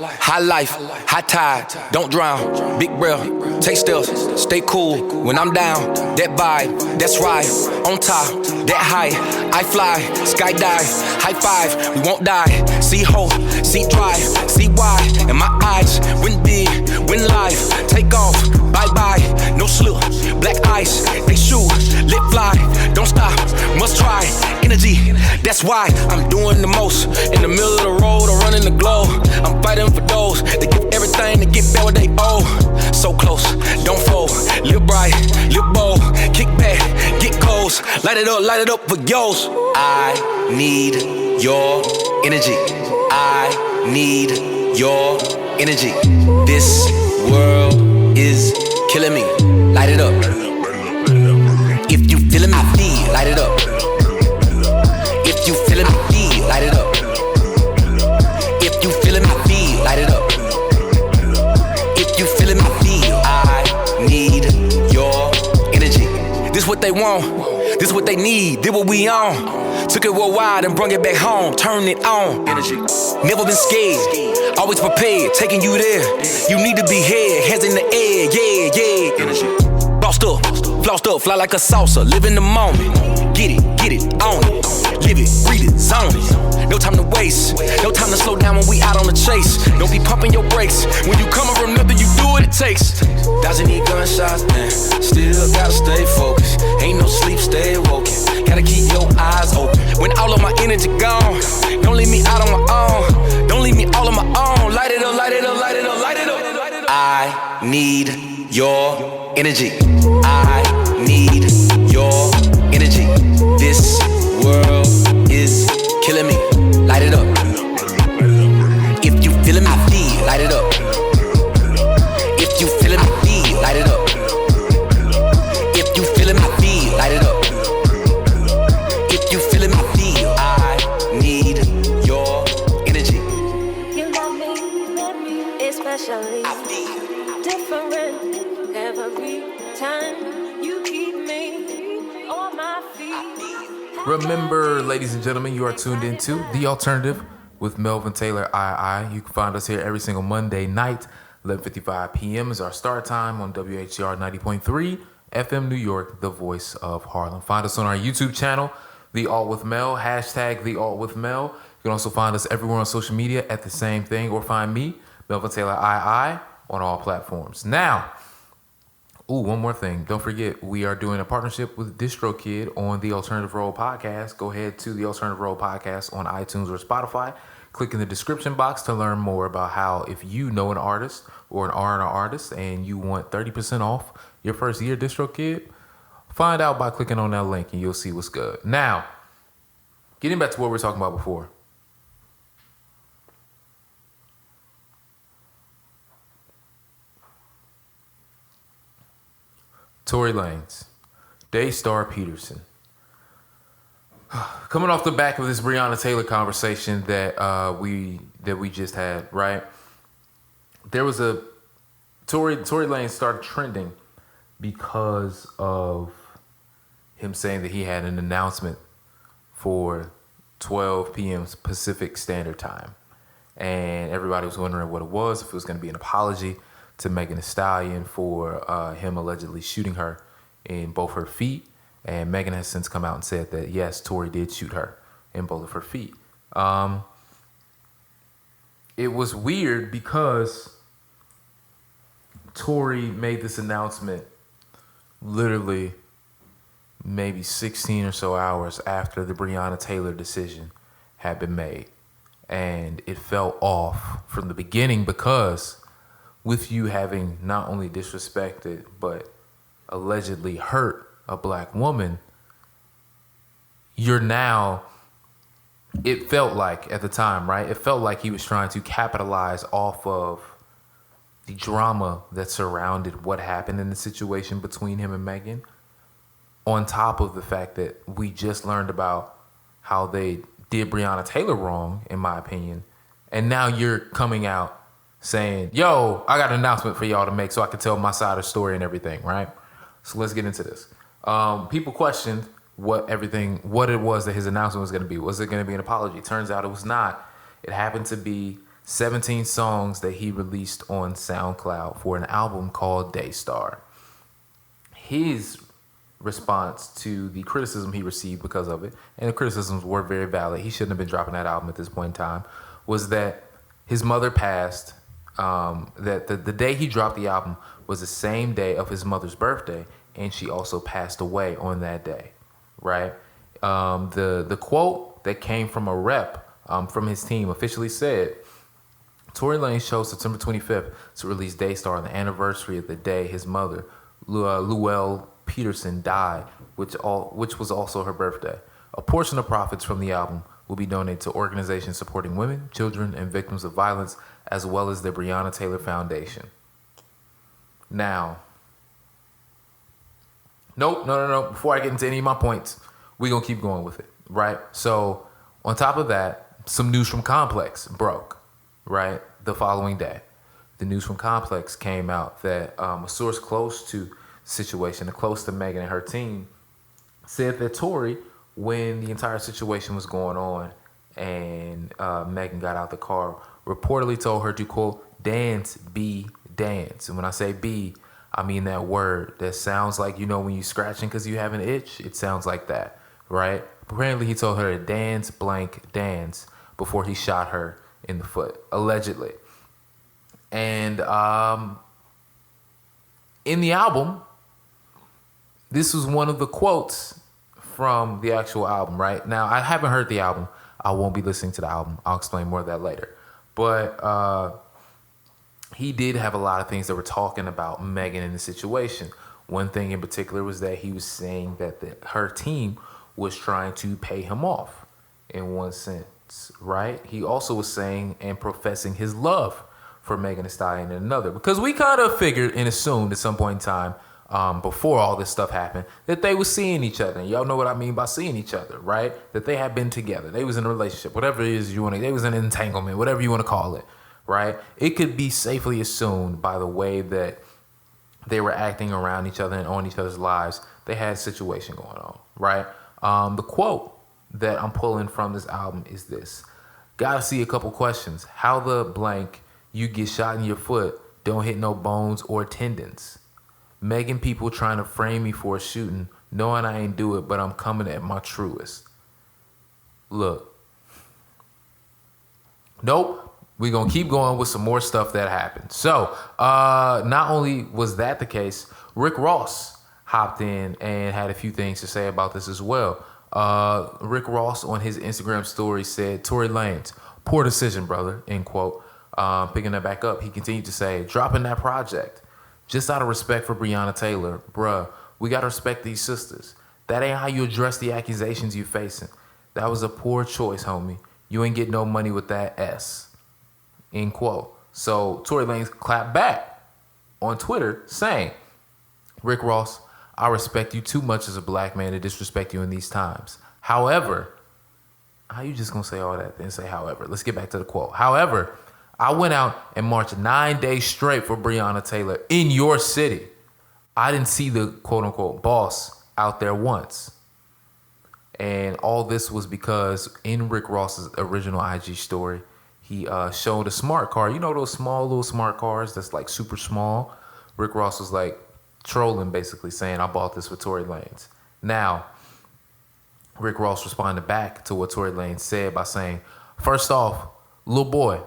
high tide, don't drown. Big breath, take steps, stay cool. When I'm down, that vibe, that's right. On top, that high, I fly, skydive, high five, we won't die. See hope, see drive, see why. And my eyes, win big, win life. Take off, bye bye, no slip. Black ice, they shoot, lit fly. Don't stop, must try. Energy, that's why I'm doing the most. In the middle of the road, I'm running the globe. I'm fighting for those that give everything to get back what they owe. So close, don't fold. Live bright, live bold. Kick back, get goals. Light it up for yours. I need your energy. I need your energy. This world is killing me. Light it up. If you feeling my feet, light it up. If you feeling my feet, light it up. If you feeling my feet, light it up. If you feeling my feet, I need your energy. This what they want, this what they need, this what we on. Took it worldwide and brung it back home, turn it on. Energy. Never been scared, always prepared, taking you there. You need to be here, hands in the air, yeah. Energy. Flossed up, fly like a salsa, live in the moment. Get it, own it. Live it, breathe it, zone it. No time to waste, no time to slow down when we out on the chase. Don't be pumping your brakes. When you coming from nothing, you do what it takes. Doesn't need gunshots, man. Still gotta stay focused. Ain't no sleep, stay woken. Gotta keep your eyes open. When all of my energy gone, don't leave me out on my own. Don't leave me all on my own. Light it up, light it up, light it up, light it up. I need your energy. I need your energy. This world is killing me. Light it up. If you feeling my feet, light it up. If you feeling my feet, light it up. If you feeling my feet, light it up. If you feeling my feet, I need your energy. You love me, especially different every time you keep me on my feet. Remember, ladies and gentlemen, you are tuned into The Alternative with Melvin Taylor, II. You can find us here every single Monday night. 11:55 p.m. is our start time on WHCR 90.3 FM New York, the voice of Harlem. Find us on our YouTube channel, TheAltWIthMel, hashtag TheAltWIthMel. You can also find us everywhere on social media at the same thing, or find me, Melvin Taylor, II, on all platforms. Now, one more thing. Don't forget, we are doing a partnership with DistroKid on the Alternative Roll Podcast. Go ahead to the Alternative Roll Podcast on iTunes or Spotify. Click in the description box to learn more about how, if you know an artist or an R&R artist and you want 30% off your first year DistroKid, find out by clicking on that link and you'll see what's good. Now, getting back to what we were talking about before. Tory Lanez, Daystar Peterson. Coming off the back of this Breonna Taylor conversation that we just had, right? There was a Tory Lanez started trending because of him saying that he had an announcement for 12 p.m. Pacific Standard Time, and everybody was wondering what it was, if it was going to be an apology to Megan Thee Stallion for him allegedly shooting her in both her feet. And Megan has since come out and said that, yes, Tory did shoot her in both of her feet. It was weird because Tory made this announcement literally maybe 16 or so hours after the Breonna Taylor decision had been made. And it fell off from the beginning because with you having not only disrespected but allegedly hurt a black woman, you're now, it felt like at the time, right? It felt like he was trying to capitalize off of the drama that surrounded what happened in the situation between him and Megan, on top of the fact that we just learned about how they did Breonna Taylor wrong, in my opinion, and now you're coming out saying, yo, I got an announcement for y'all to make so I can tell my side of the story and everything, right? So let's get into this. People questioned what it was that his announcement was going to be. Was it going to be an apology? Turns out it was not. It happened to be 17 songs that he released on SoundCloud for an album called Daystar. His response to the criticism he received because of it, and the criticisms were very valid, he shouldn't have been dropping that album at this point in time, was that his mother passed, that the day he dropped the album was the same day of his mother's birthday, and she also passed away on that day, right? The quote that came from a rep from his team officially said, Tory Lanez chose September 25th to release Daystar on the anniversary of the day his mother, Luelle Peterson, died, which was also her birthday. A portion of profits from the album will be donated to organizations supporting women, children, and victims of violence, as well as the Breonna Taylor Foundation. Now, no. Before I get into any of my points, we're going to keep going with it, right? So, on top of that, some news from Complex broke, right? The following day. The news from Complex came out that a source close to the situation, close to Megan and her team, said that Tory, when the entire situation was going on and Megan got out the car, reportedly told her to, quote, dance, be, dance. And when I say be, I mean that word that sounds like, you know, when you scratching because you have an itch, it sounds like that, right? Apparently he told her to dance, blank, dance before he shot her in the foot, allegedly. And in the album, this was one of the quotes from the actual album, right? Now, I haven't heard the album. I won't be listening to the album. I'll explain more of that later. But he did have a lot of things that were talking about Megan in the situation. One thing in particular was that he was saying that her team was trying to pay him off in one sense, right? He also was saying and professing his love for Megan Thee Stallion in another. Because we kind of figured and assumed at some point in time, before all this stuff happened, that they were seeing each other. And y'all know what I mean by seeing each other, right? That they had been together. They was in a relationship, whatever it is you want to, they was in an entanglement, whatever you want to call it, right? It could be safely assumed by the way that they were acting around each other and on each other's lives, they had a situation going on, right? The quote that I'm pulling from this album is this. Gotta see a couple questions. How the blank you get shot in your foot don't hit no bones or tendons? Megan people trying to frame me for a shooting, knowing I ain't do it, but I'm coming at my truest. Look. Nope. We're going to keep going with some more stuff that happened. So, not only was that the case, Rick Ross hopped in and had a few things to say about this as well. Rick Ross on his Instagram story said, Tory Lanez, poor decision, brother, end quote. Picking that back up, he continued to say, dropping that project. Just out of respect for Breonna Taylor, bruh, we got to respect these sisters. That ain't how you address the accusations you facing. That was a poor choice, homie. You ain't get no money with that S. End quote. So Tory Lanez clapped back on Twitter saying, Rick Ross, I respect you too much as a black man to disrespect you in these times. However, how you just gonna say all that then say however? Let's get back to the quote. However, I went out and marched 9 days straight for Breonna Taylor in your city. I didn't see the quote-unquote boss out there once. And all this was because in Rick Ross's original IG story, he showed a smart car. You know those small little smart cars that's like super small? Rick Ross was like trolling, basically saying, I bought this for Tory Lanez. Now, Rick Ross responded back to what Tory Lanez said by saying, first off, little boy,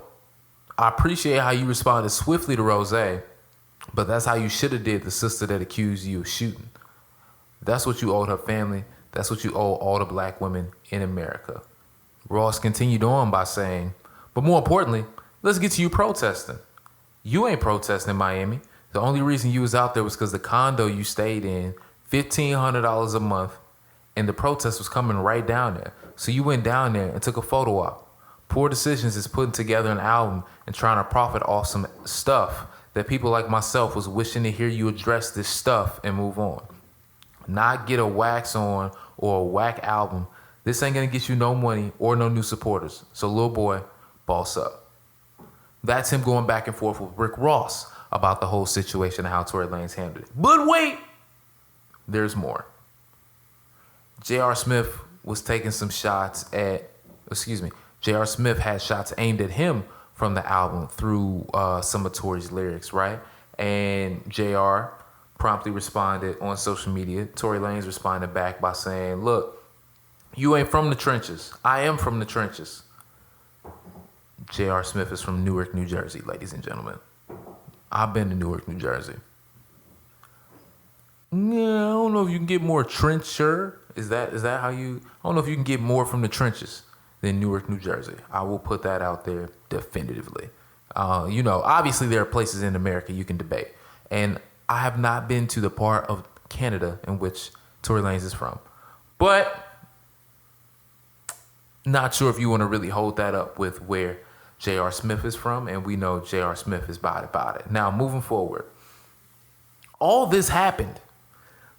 I appreciate how you responded swiftly to Rose, but that's how you should have did the sister that accused you of shooting. That's what you owed her family. That's what you owe all the black women in America. Ross continued on by saying, but more importantly, let's get to you protesting. You ain't protesting in Miami. The only reason you was out there was because the condo you stayed in, $1,500 a month, and the protest was coming right down there. So you went down there and took a photo op. Poor Decisions is putting together an album and trying to profit off some stuff that people like myself was wishing to hear you address this stuff and move on. Not get a wax on or a whack album. This ain't gonna get you no money or no new supporters. So little boy, boss up. That's him going back and forth with Rick Ross about the whole situation and how Tory Lanez handled it. But wait, there's more. J.R. Smith was taking some shots at, J.R. Smith had shots aimed at him from the album through some of Tory's lyrics, right? And J.R. promptly responded on social media. Tory Lanez responded back by saying, look, you ain't from the trenches. I am from the trenches. J.R. Smith is from Newark, New Jersey, ladies and gentlemen. I've been to Newark, New Jersey. Yeah, I don't know if you can get more trencher. Is that how you... I don't know if you can get more from the trenches than Newark, New Jersey. I will put that out there definitively. Obviously there are places in America you can debate. And I have not been to the part of Canada in which Tory Lanez is from. But not sure if you want to really hold that up with where J.R. Smith is from. And we know J.R. Smith is about it. Now, moving forward. All this happened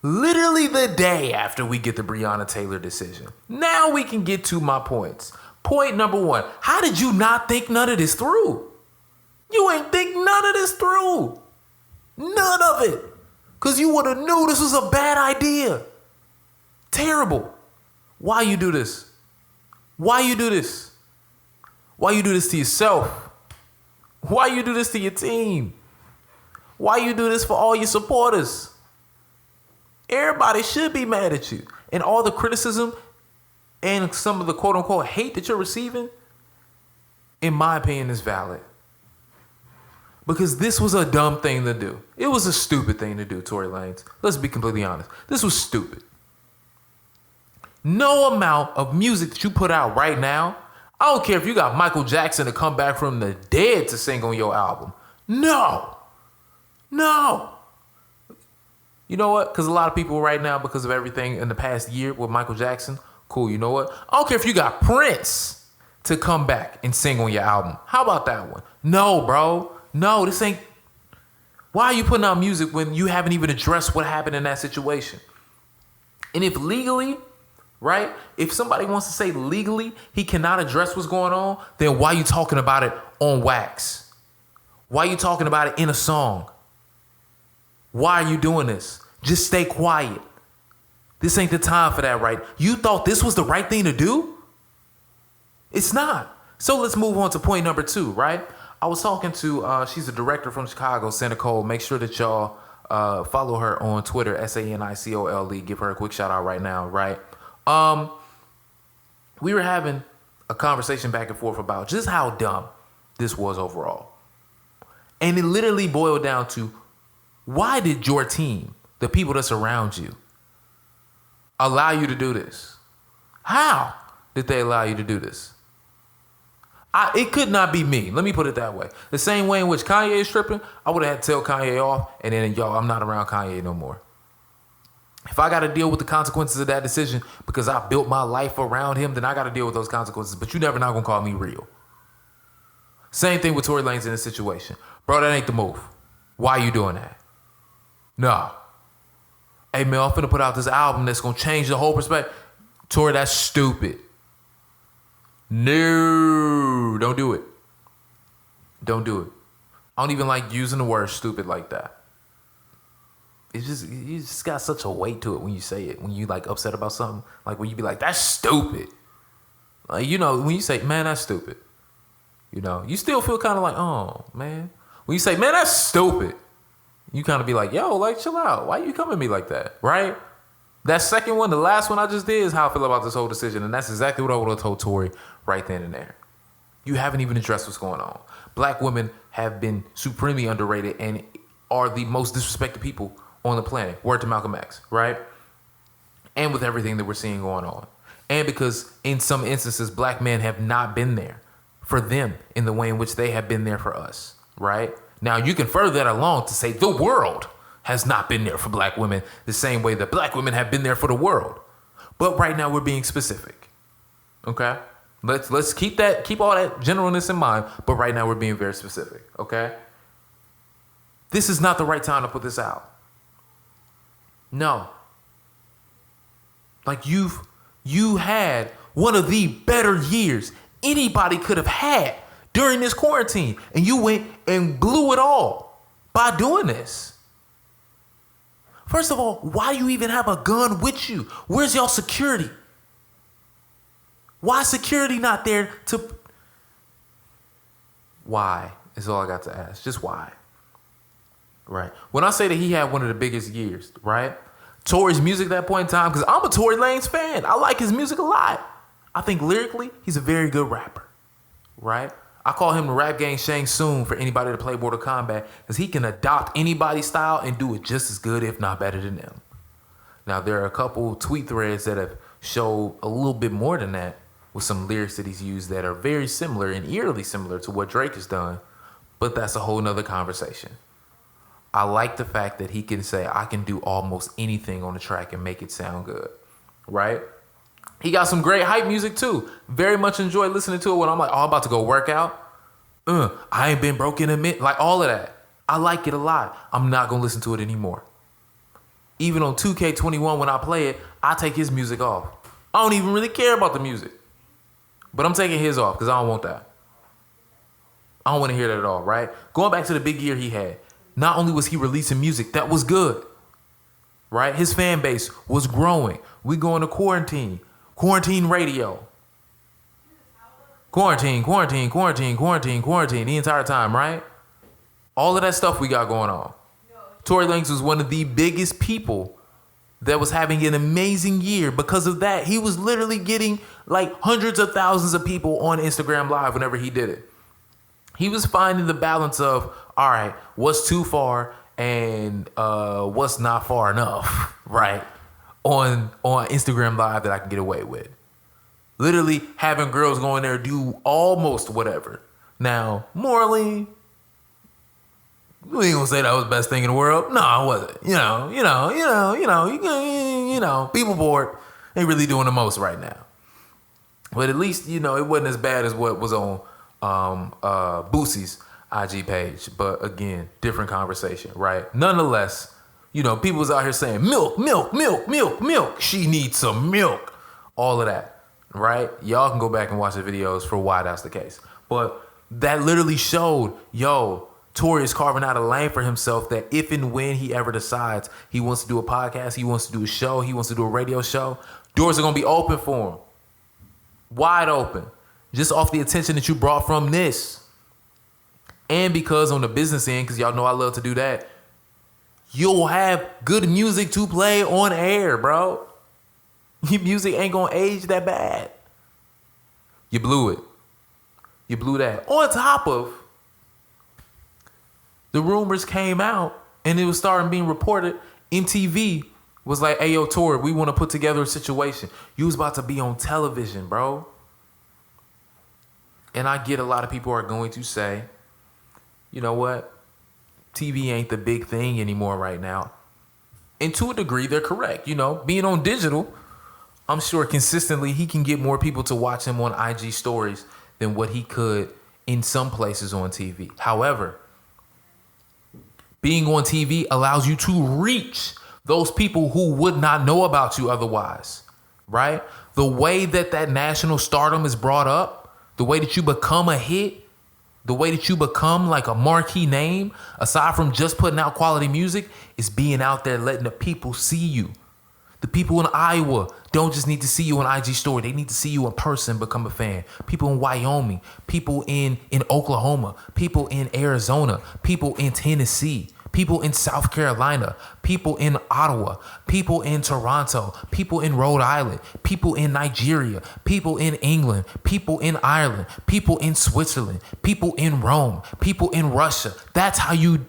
literally the day after we get the Breonna Taylor decision. Now we can get to my points. Point number one. How did you not think none of this through? You ain't think none of this through. None of it. Because you would have knew this was a bad idea. Terrible. Why you do this? Why you do this? Why you do this to yourself? Why you do this to your team? Why you do this for all your supporters? Everybody should be mad at you. And all the criticism and some of the quote unquote hate that you're receiving, in my opinion, is valid. Because this was a dumb thing to do. It was a stupid thing to do, Tory Lanez. Let's be completely honest. This was stupid. No amount of music that you put out right now, I don't care if you got Michael Jackson to come back from the dead to sing on your album. No. You know what? Because a lot of people right now, because of everything in the past year with Michael Jackson, cool, you know what? I don't care if you got Prince to come back and sing on your album. How about that one? No, bro. No, this ain't... Why are you putting out music when you haven't even addressed what happened in that situation? And if legally, right, if somebody wants to say legally he cannot address what's going on, then why are you talking about it on wax? Why are you talking about it in a song? Why are you doing this? Just stay quiet. This ain't the time for that, right? You thought this was the right thing to do? It's not. So let's move on to point number two, right? I was talking to, she's a director from Chicago, Santa Cole. Make sure that y'all follow her on Twitter, SANICOLE. Give her a quick shout out right now, right? We were having a conversation back and forth about just how dumb this was overall. And it literally boiled down to, why did your team, the people that surround you, allow you to do this? How did they allow you to do this? It could not be me. Let me put it that way. The same way in which Kanye is tripping, I would have had to tell Kanye off, and then, I'm not around Kanye no more. If I got to deal with the consequences of that decision because I built my life around him, then I got to deal with those consequences. But you never not going to call me real. Same thing with Tory Lanez in this situation. Bro, that ain't the move. Why are you doing that? No. Hey, man, I'm finna put out this album that's going to change the whole perspective. Tory, that's stupid. No, don't do it. Don't do it. I don't even like using the word stupid like that. It's just, you just got such a weight to it when you say it. When you like upset about something, like when you be like, that's stupid. Like, when you say, man, that's stupid. You still feel kind of like, oh, man. When you say, man, that's stupid, you kind of be like, yo, like, chill out. Why you coming at me like that, right? That second one, the last one I just did, is how I feel about this whole decision. And that's exactly what I would have told Tory right then and there. You haven't even addressed what's going on. Black women have been supremely underrated and are the most disrespected people on the planet. Word to Malcolm X, right? And with everything that we're seeing going on. And because in some instances, black men have not been there for them in the way in which they have been there for us, right? Now, you can further that along to say the world has not been there for black women the same way that black women have been there for the world. But right now we're being specific. Okay? Let's keep all that generalness in mind, but right now we're being very specific, okay? this is not the right time to put this out. No. Like you had one of the better years anybody could have had during this quarantine, and you went and blew it all by doing this. First of all, why do you even have a gun with you? Where's y'all security? Why security not there to... Why is all I got to ask. Just why? Right. When I say that he had one of the biggest years, right? Tory's music at that point in time, because I'm a Tory Lanez fan. I like his music a lot. I think lyrically, he's a very good rapper, right? I call him the rap gang Shang Tsung for anybody to play Mortal Kombat, because he can adopt anybody's style and do it just as good, if not better than them. Now, there are a couple tweet threads that have showed a little bit more than that with some lyrics that he's used that are very similar and eerily similar to what Drake has done, but that's a whole nother conversation. I like the fact that he can say, I can do almost anything on the track and make it sound good, right? He got some great hype music too. Very much enjoy listening to it when I'm like, oh, I'm about to go work out. I ain't been broke in a minute. Like all of that. I like it a lot. I'm not going to listen to it anymore. Even on 2K21 when I play it, I take his music off. I don't even really care about the music. But I'm taking his off because I don't want that. I don't want to hear that at all, right? Going back to the big year he had. Not only was he releasing music that was good, right? His fan base was growing. We going to quarantine. Quarantine radio. Quarantine the entire time, right? All of that stuff we got going on. Tory Lanez was one of the biggest people that was having an amazing year because of that. He was literally getting like hundreds of thousands of people on Instagram Live whenever he did it. He was finding the balance of, all right, what's too far and what's not far enough, right? On Instagram Live that I can get away with. Literally having girls go in there do almost whatever. Now, morally, we ain't gonna say that was the best thing in the world. No, it wasn't. You know, people bored. Ain't really doing the most right now. But at least, it wasn't as bad as what was on Boosie's IG page. But again, different conversation, right? Nonetheless, people was out here saying, milk. She needs some milk. All of that, right? Y'all can go back and watch the videos for why that's the case. But that literally showed, Tory is carving out a lane for himself that if and when he ever decides he wants to do a podcast, he wants to do a show, he wants to do a radio show, doors are going to be open for him. Wide open. Just off the attention that you brought from this. And because on the business end, because y'all know I love to do that, you'll have good music to play on air, bro. Your music ain't going to age that bad. You blew it. You blew that. On top of, the rumors came out and it was starting being reported. MTV was like, hey, yo, Tory, we want to put together a situation. You was about to be on television, bro. And I get a lot of people are going to say, you know what? TV ain't the big thing anymore right now. And to a degree, they're correct. Being on digital, I'm sure consistently he can get more people to watch him on IG stories than what he could in some places on TV. However, being on TV allows you to reach those people who would not know about you otherwise, right? The way that national stardom is brought up, the way that you become a hit, the way that you become like a marquee name, aside from just putting out quality music, is being out there letting the people see you. The people in Iowa don't just need to see you on IG story. They need to see you in person, become a fan. People in Wyoming, people in Oklahoma, people in Arizona, people in Tennessee, people in South Carolina, people in Ottawa, people in Toronto, people in Rhode Island, people in Nigeria, people in England, people in Ireland, people in Switzerland, people in Rome, people in Russia. That's how you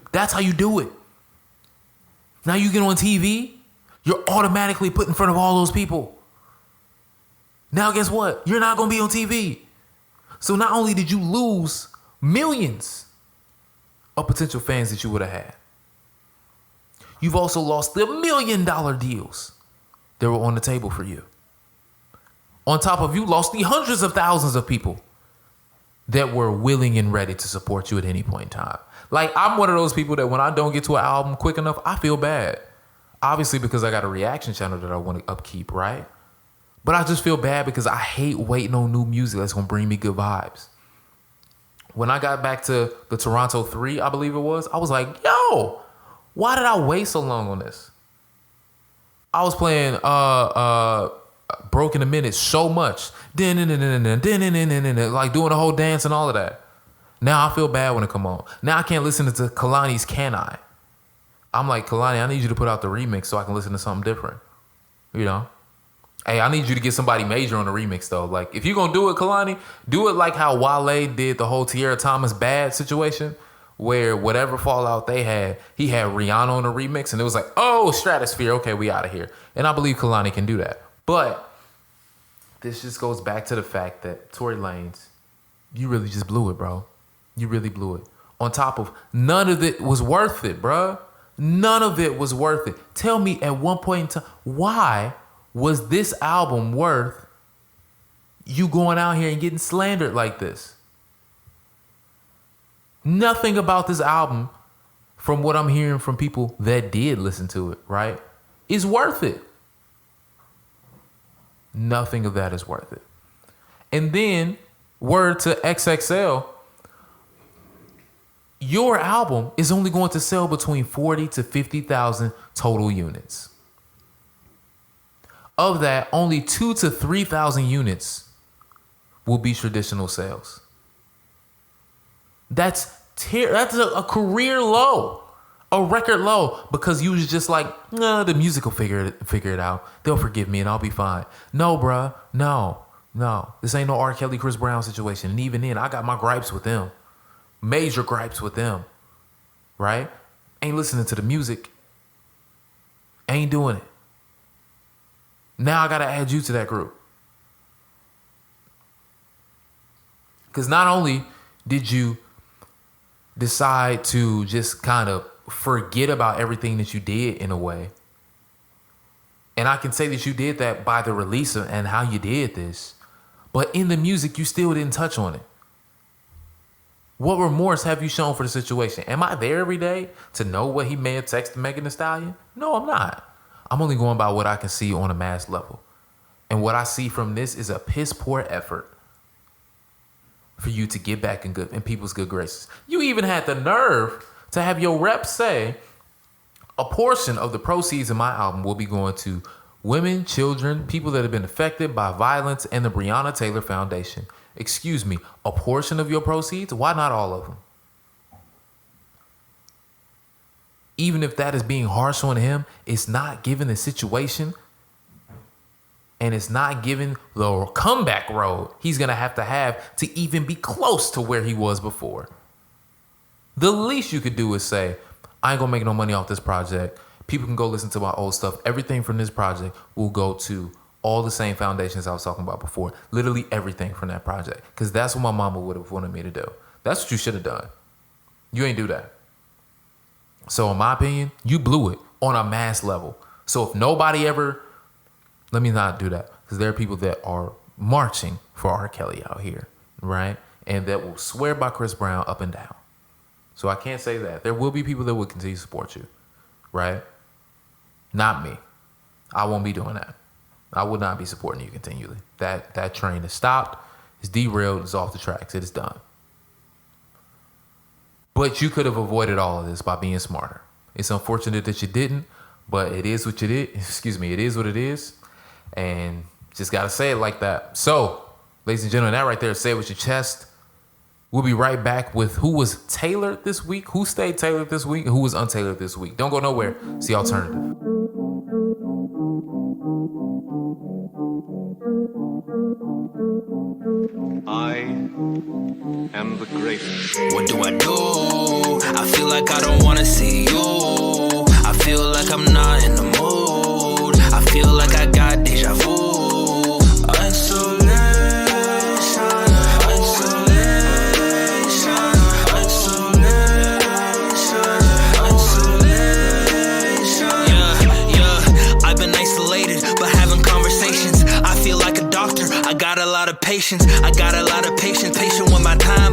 do it. Now you get on TV, you're automatically put in front of all those people. Now guess what? You're not going to be on TV. So not only did you lose millions of potential fans that you would have had, you've also lost the $1 million deals that were on the table for you. On top of you lost the hundreds of thousands of people that were willing and ready to support you at any point in time. Like, I'm one of those people that when I don't get to an album quick enough, I feel bad. Obviously, because I got a reaction channel that I want to upkeep, right? But I just feel bad because I hate waiting on new music that's going to bring me good vibes. When I got back to the Toronto 3, I believe it was, I was like, yo, why did I wait so long on this? I was playing Broken a Minute so much. Like doing the whole dance and all of that. Now I feel bad when it come on. Now I can't listen to Kalani's Can I? I'm like, Kalani, I need you to put out the remix so I can listen to something different. You know? Hey, I need you to get somebody major on the remix, though. Like, if you're going to do it, Kalani, do it like how Wale did the whole Tierra Thomas Bad situation, where whatever fallout they had, he had Rihanna on the remix, and it was like, oh, Stratosphere, okay, we out of here. And I believe Kalani can do that. But this just goes back to the fact that Tory Lanez, you really just blew it, bro. You really blew it. On top of none of it was worth it, bro. None of it was worth it. Tell me at one point in time, why was this album worth you going out here and getting slandered like this? Nothing about this album, from what I'm hearing from people that did listen to it, right, is worth it. Nothing of that is worth it. And then, word to XXL, your album is only going to sell between 40 to 50,000 total units. Of that, only 2,000 to 3,000 units will be traditional sales. That's a career low, a record low, because you was just like, nah, the music will figure it out. They'll forgive me and I'll be fine. No, bruh, no. This ain't no R. Kelly, Chris Brown situation. And even then, I got my gripes with them. Major gripes with them, right? Ain't listening to the music. Ain't doing it. Now I got to add you to that group. Because not only did you decide to just kind of forget about everything that you did in a way, and I can say that you did that by the release and how you did this, but in the music, you still didn't touch on it. What remorse have you shown for the situation? Am I there every day to know what he may have texted Megan Thee Stallion? No, I'm not. I'm only going by what I can see on a mass level. And what I see from this is a piss poor effort for you to get back in people's good graces. You even had the nerve to have your rep say a portion of the proceeds of my album will be going to women, children, people that have been affected by violence, and the Breonna Taylor Foundation. Excuse me, a portion of your proceeds? Why not all of them? Even if that is being harsh on him, it's not given the situation, and it's not given the comeback road he's going to have to even be close to where he was before. The least you could do is say, I ain't going to make no money off this project. People can go listen to my old stuff. Everything from this project will go to all the same foundations I was talking about before. Literally everything from that project. Because that's what my mama would have wanted me to do. That's what you should have done. You ain't do that. So in my opinion, you blew it on a mass level. So if nobody ever, let me not do that. Because there are people that are marching for R. Kelly out here, right? And that will swear by Chris Brown up and down. So I can't say that. There will be people that will continue to support you, right? Not me. I won't be doing that. I would not be supporting you continually. That train is stopped, it's derailed, it's off the tracks, it is done. But you could have avoided all of this by being smarter. It's unfortunate that you didn't, but it is what you did. It is what it is. And just got to say it like that. So, ladies and gentlemen, that right there, say it with your chest. We'll be right back with who was tailored this week, who stayed tailored this week, and who was untailored this week. Don't go nowhere. See Alternative. I am the greatest. What do? I feel like I don't wanna see you. I feel like I'm not in the mood. I feel like I got deja vu. Isolation, isolation, isolation. Yeah. I've been isolated, but having conversations. I feel like a doctor. I got a lot of patience. Patient with my time.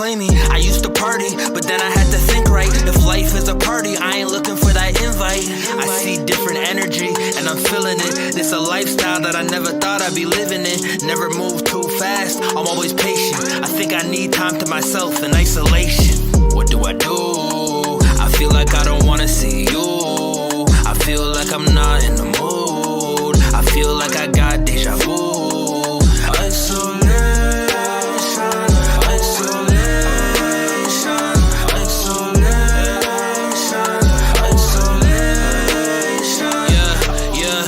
complaining. I used to party, but then I had to think right. If life is a party, I ain't looking for that invite. I see different energy, and I'm feeling it. This a lifestyle that I never thought I'd be living in. Never move too fast, I'm always patient. I think I need time to myself in isolation. What do? I feel like I don't wanna see you. I feel like I'm not in the mood. I feel like I got deja vu. Isolation, isolation, isolation, isolation. Yeah,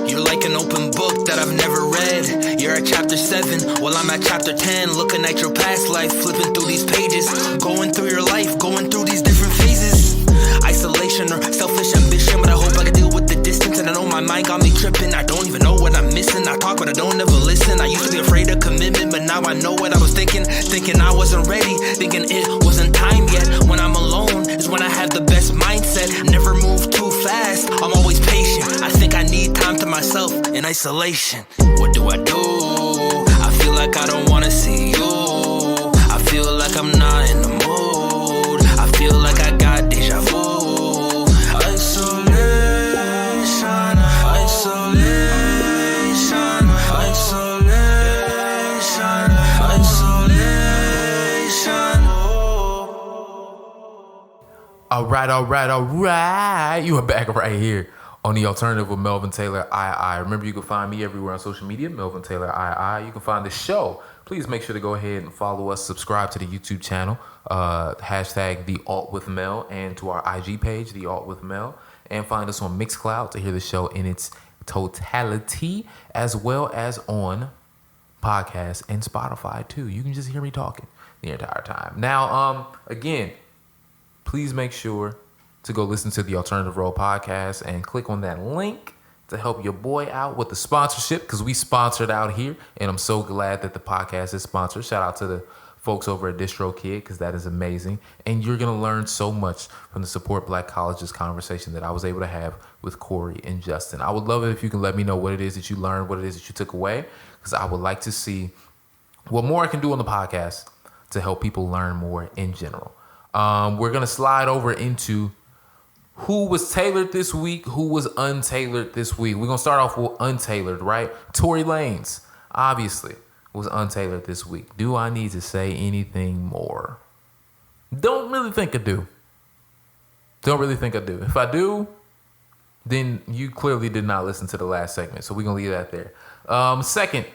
you're like an open book that I've never read. You're at chapter 7, while I'm at chapter 10. Looking at your past life, flipping through these pages. Going through your life, going through these different phases. Isolation or selfish ambition, but I hope I can deal with the distance. And I know my mind got me tripping. I don't even know what I'm missing. I talk, but I don't ever listen. I used to be afraid of commitment, but now I know what I was thinking. Thinking I wasn't ready, thinking it wasn't time yet. When I'm alone is when I have the best mindset. Never move too fast, I'm always patient. I think I need time to myself in isolation. What do? I feel like I don't wanna see you. I feel like I'm not in the mood. I feel like I got deja vu. Isolation, isolation, isolation, isolation. All right. You are back right here on The Alternative with Melvin Taylor, II. Remember, you can find me everywhere on social media, Melvin Taylor, II. You can find the show. Please make sure to go ahead and follow us, subscribe to the YouTube channel, hashtag TheAltWIthMel, and to our IG page, TheAltWithMel, and find us on Mixcloud to hear the show in its totality, as well as on podcasts and Spotify too. You can just hear me talking the entire time. Now, again, please make sure to go listen to the Alternative Road podcast and click on that link to help your boy out with the sponsorship, because we sponsored out here, and I'm so glad that the podcast is sponsored. Shout out to the folks over at DistroKid, because that is amazing. And you're going to learn so much from the Support Black Colleges conversation that I was able to have with Corey and Justin. I would love it if you can let me know what it is that you learned, what it is that you took away, because I would like to see what more I can do on the podcast to help people learn more in general. We're going to slide over into who was tailored this week, who was untailored this week. We're going to start off with untailored, right? Tory Lanez, obviously, was untailored this week. Do I need to say anything more? Don't really think I do. If I do, then you clearly did not listen to the last segment. So we're going to leave that there. Second,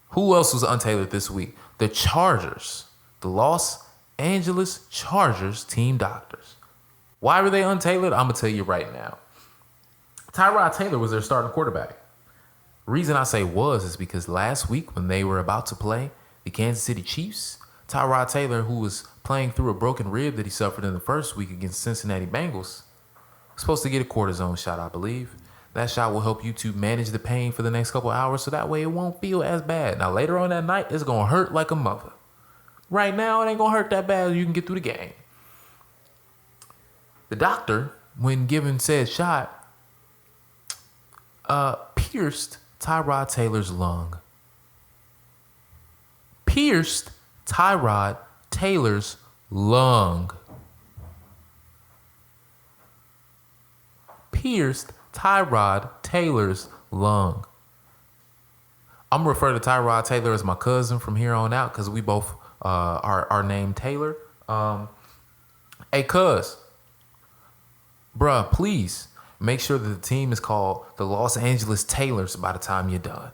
who else was untailored this week? The Chargers, the Los Angeles Chargers team doctors. Why were they untailored? I'm going to tell you right now. Tyrod Taylor was their starting quarterback. Reason I say was is because last week when they were about to play the Kansas City Chiefs, Tyrod Taylor, who was playing through a broken rib that he suffered in the first week against Cincinnati Bengals, was supposed to get a cortisone shot, I believe. That shot will help you to manage the pain for the next couple hours so that way it won't feel as bad. Now, later on that night, it's going to hurt like a mother. Right now, it ain't going to hurt that bad. You can get through the game. The doctor, when given said shot, pierced Tyrod Taylor's lung. Pierced Tyrod Taylor's lung. Pierced Tyrod Taylor's lung. I'm going to refer to Tyrod Taylor as my cousin from here on out because we both are named Taylor. Hey, cuz. Bruh, please make sure that the team is called the Los Angeles Taylors by the time you're done.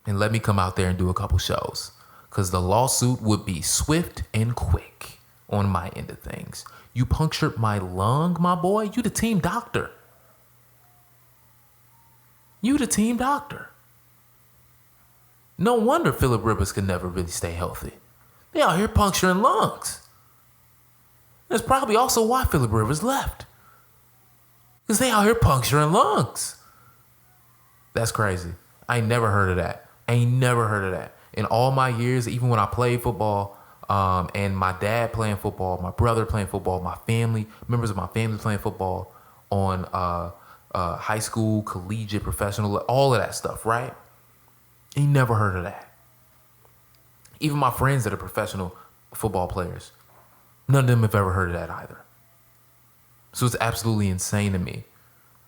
And let me come out there and do a couple shows. Because the lawsuit would be swift and quick on my end of things. You punctured my lung, my boy. You the team doctor. No wonder Phillip Rivers could never really stay healthy. They out here puncturing lungs. That's probably also why Phillip Rivers left. Because they out here puncturing lungs. That's crazy. I ain't never heard of that. In all my years, even when I played football, and my dad playing football, my brother playing football, my family, members of my family playing football on high school, collegiate, professional, all of that stuff, right? Ain't never heard of that. Even my friends that are professional football players. None of them have ever heard of that either. So it's absolutely insane to me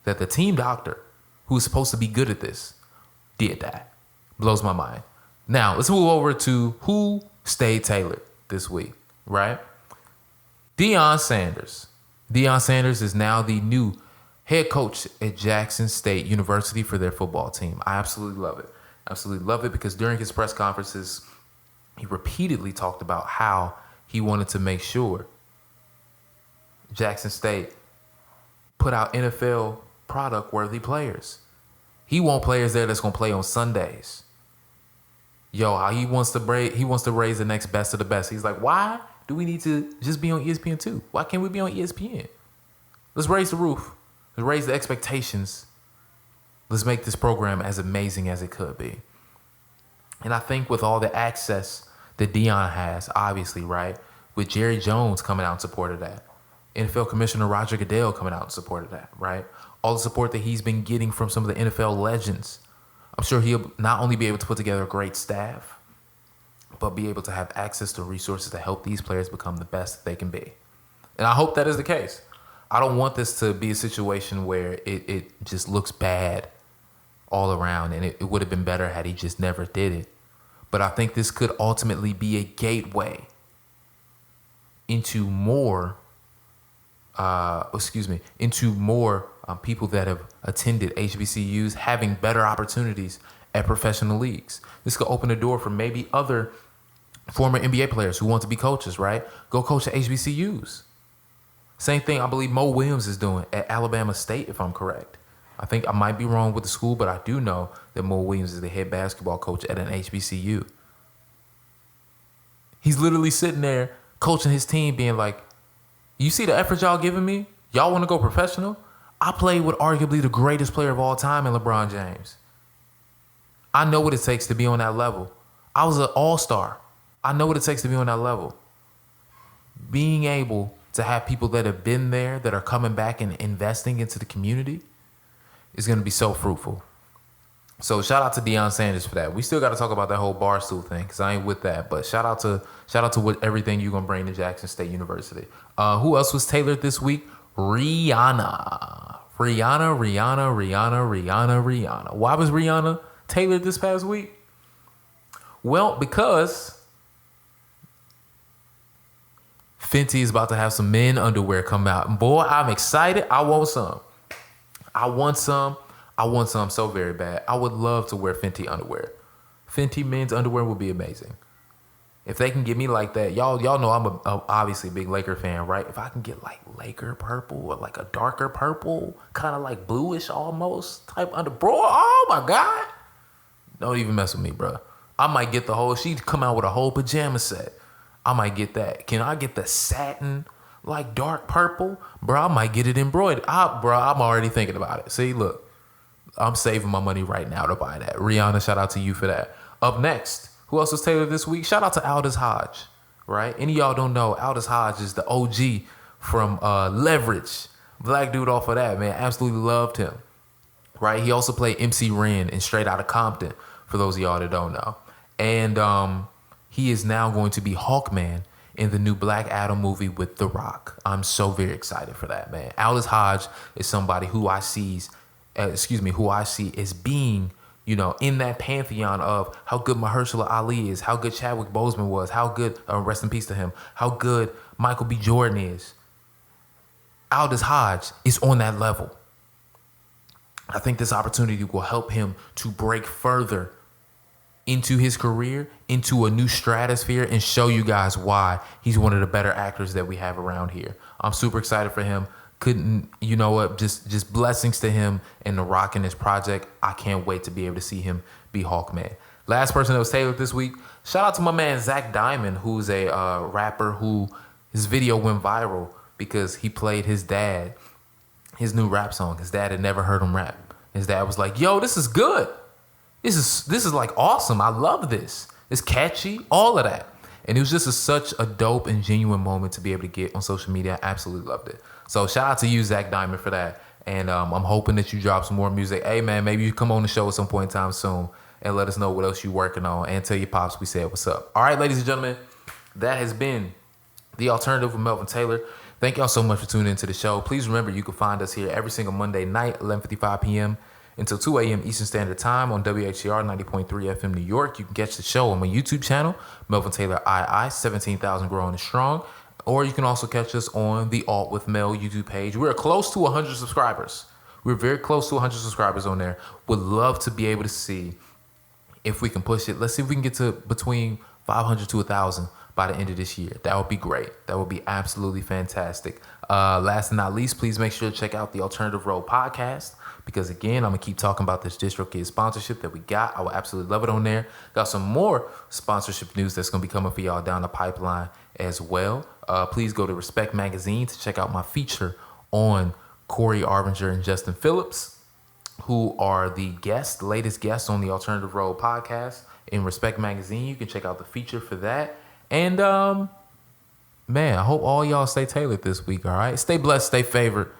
that the team doctor, who is supposed to be good at this, did that. Blows my mind. Now, let's move over to who stayed tailored this week, right? Deion Sanders. Deion Sanders is now the new head coach at Jackson State University for their football team. I absolutely love it. Absolutely love it because during his press conferences, he repeatedly talked about how he wanted to make sure Jackson State put out NFL product-worthy players. He wants players there that's going to play on Sundays. How he wants to raise the next best of the best. He's like, why do we need to just be on ESPN too? Why can't we be on ESPN? Let's raise the roof. Let's raise the expectations. Let's make this program as amazing as it could be. And I think with all the access that Deion has, obviously, right, with Jerry Jones coming out in support of that, NFL Commissioner Roger Goodell coming out in support of that, right? All the support that he's been getting from some of the NFL legends. I'm sure he'll not only be able to put together a great staff, but be able to have access to resources to help these players become the best that they can be. And I hope that is the case. I don't want this to be a situation where it just looks bad all around, and it would have been better had he just never did it. But I think this could ultimately be a gateway into more people that have attended HBCUs having better opportunities at professional leagues. This could open the door for maybe other former NBA players who want to be coaches, right? Go coach at HBCUs. Same thing I believe Mo Williams is doing at Alabama State, if I'm correct. I think I might be wrong with the school, but I do know that Mo Williams is the head basketball coach at an HBCU. He's literally sitting there coaching his team being like, you see the effort y'all giving me? Y'all want to go professional? I played with arguably the greatest player of all time in LeBron James. I know what it takes to be on that level. I was an all-star. I know what it takes to be on that level. Being able to have people that have been there, that are coming back and investing into the community is going to be so fruitful. So shout out to Deion Sanders for that. We still got to talk about that whole Barstool thing because I ain't with that. But shout out to what everything you're going to bring to Jackson State University. Who else was tailored this week? Rihanna. Why was Rihanna tailored this past week? Well, because Fenty is about to have some men underwear come out. And boy, I'm excited. I want some so very bad. I would love to wear Fenty underwear. Fenty men's underwear would be amazing. If they can get me like that, y'all know I'm obviously a big Laker fan, right? If I can get like Laker purple or like a darker purple, kind of like bluish almost type bro, oh my God. Don't even mess with me, bro. I might get she'd come out with a whole pajama set. I might get that. Can I get the satin, like dark purple? Bro, I might get it embroidered. I'm already thinking about it. See, look, I'm saving my money right now to buy that. Rihanna, shout out to you for that. Up next, who else was tailored this week? Shout out to Aldous Hodge, right? Any of y'all don't know, Aldous Hodge is the OG from Leverage. Black dude off of that, man. Absolutely loved him, right? He also played MC Ren in Straight Outta Compton, for those of y'all that don't know. And he is now going to be Hawkman in the new Black Adam movie with The Rock. I'm so very excited for that, man. Aldous Hodge is somebody who I see as being, in that pantheon of how good Mahershala Ali is, how good Chadwick Boseman was, how good, rest in peace to him, how good Michael B. Jordan is. Aldous Hodge is on that level. I think this opportunity will help him to break further into his career, into a new stratosphere, and show you guys why he's one of the better actors that we have around here. I'm super excited for him. Just blessings to him and The Rock in this project. I can't wait to be able to see him be Hawkman. Last person that was tailored this week, shout out to my man Zach Diamond, who's a rapper who his video went viral because he played his dad, his new rap song. His dad had never heard him rap. His dad was like, yo, this is good. This is like awesome. I love this. It's catchy, all of that. And it was just such a dope and genuine moment to be able to get on social media. I absolutely loved it. So shout out to you, Zach Diamond, for that. And I'm hoping that you drop some more music. Hey, man, maybe you come on the show at some point in time soon and let us know what else you're working on. And tell your pops we said what's up. All right, ladies and gentlemen, That has been The Alternative with Melvin Taylor. Thank y'all so much for tuning into the show. Please remember you can find us here every single Monday night, 11:55 p.m. until 2 a.m. Eastern Standard Time on WHCR 90.3 FM New York. You can catch the show on my YouTube channel, Melvin Taylor II, 17,000 growing and strong. Or you can also catch us on the TheAltWIthMel YouTube page. We're close to 100 subscribers. We're very close to 100 subscribers on there. Would love to be able to see if we can push it. Let's see if we can get to between 500 to 1,000 by the end of this year. That would be great. That would be absolutely fantastic. Last but not least, please make sure to check out the Alternative Road podcast, because again, I'm gonna keep talking about this DistroKid sponsorship that we got. I would absolutely love it on there. Got some more sponsorship news that's gonna be coming for y'all down the pipeline as well. Please go to Respect Magazine to check out my feature on Corey Arbinger and Justin Phillips, who are the latest guests on the Alternative Road podcast in Respect Magazine. You can check out the feature for that. And man, I hope all y'all stay tailored this week, all right? Stay blessed, stay favored.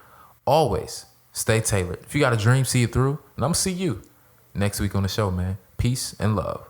Always stay tailored. If you got a dream, see it through. And I'm going to see you next week on the show, man. Peace and love.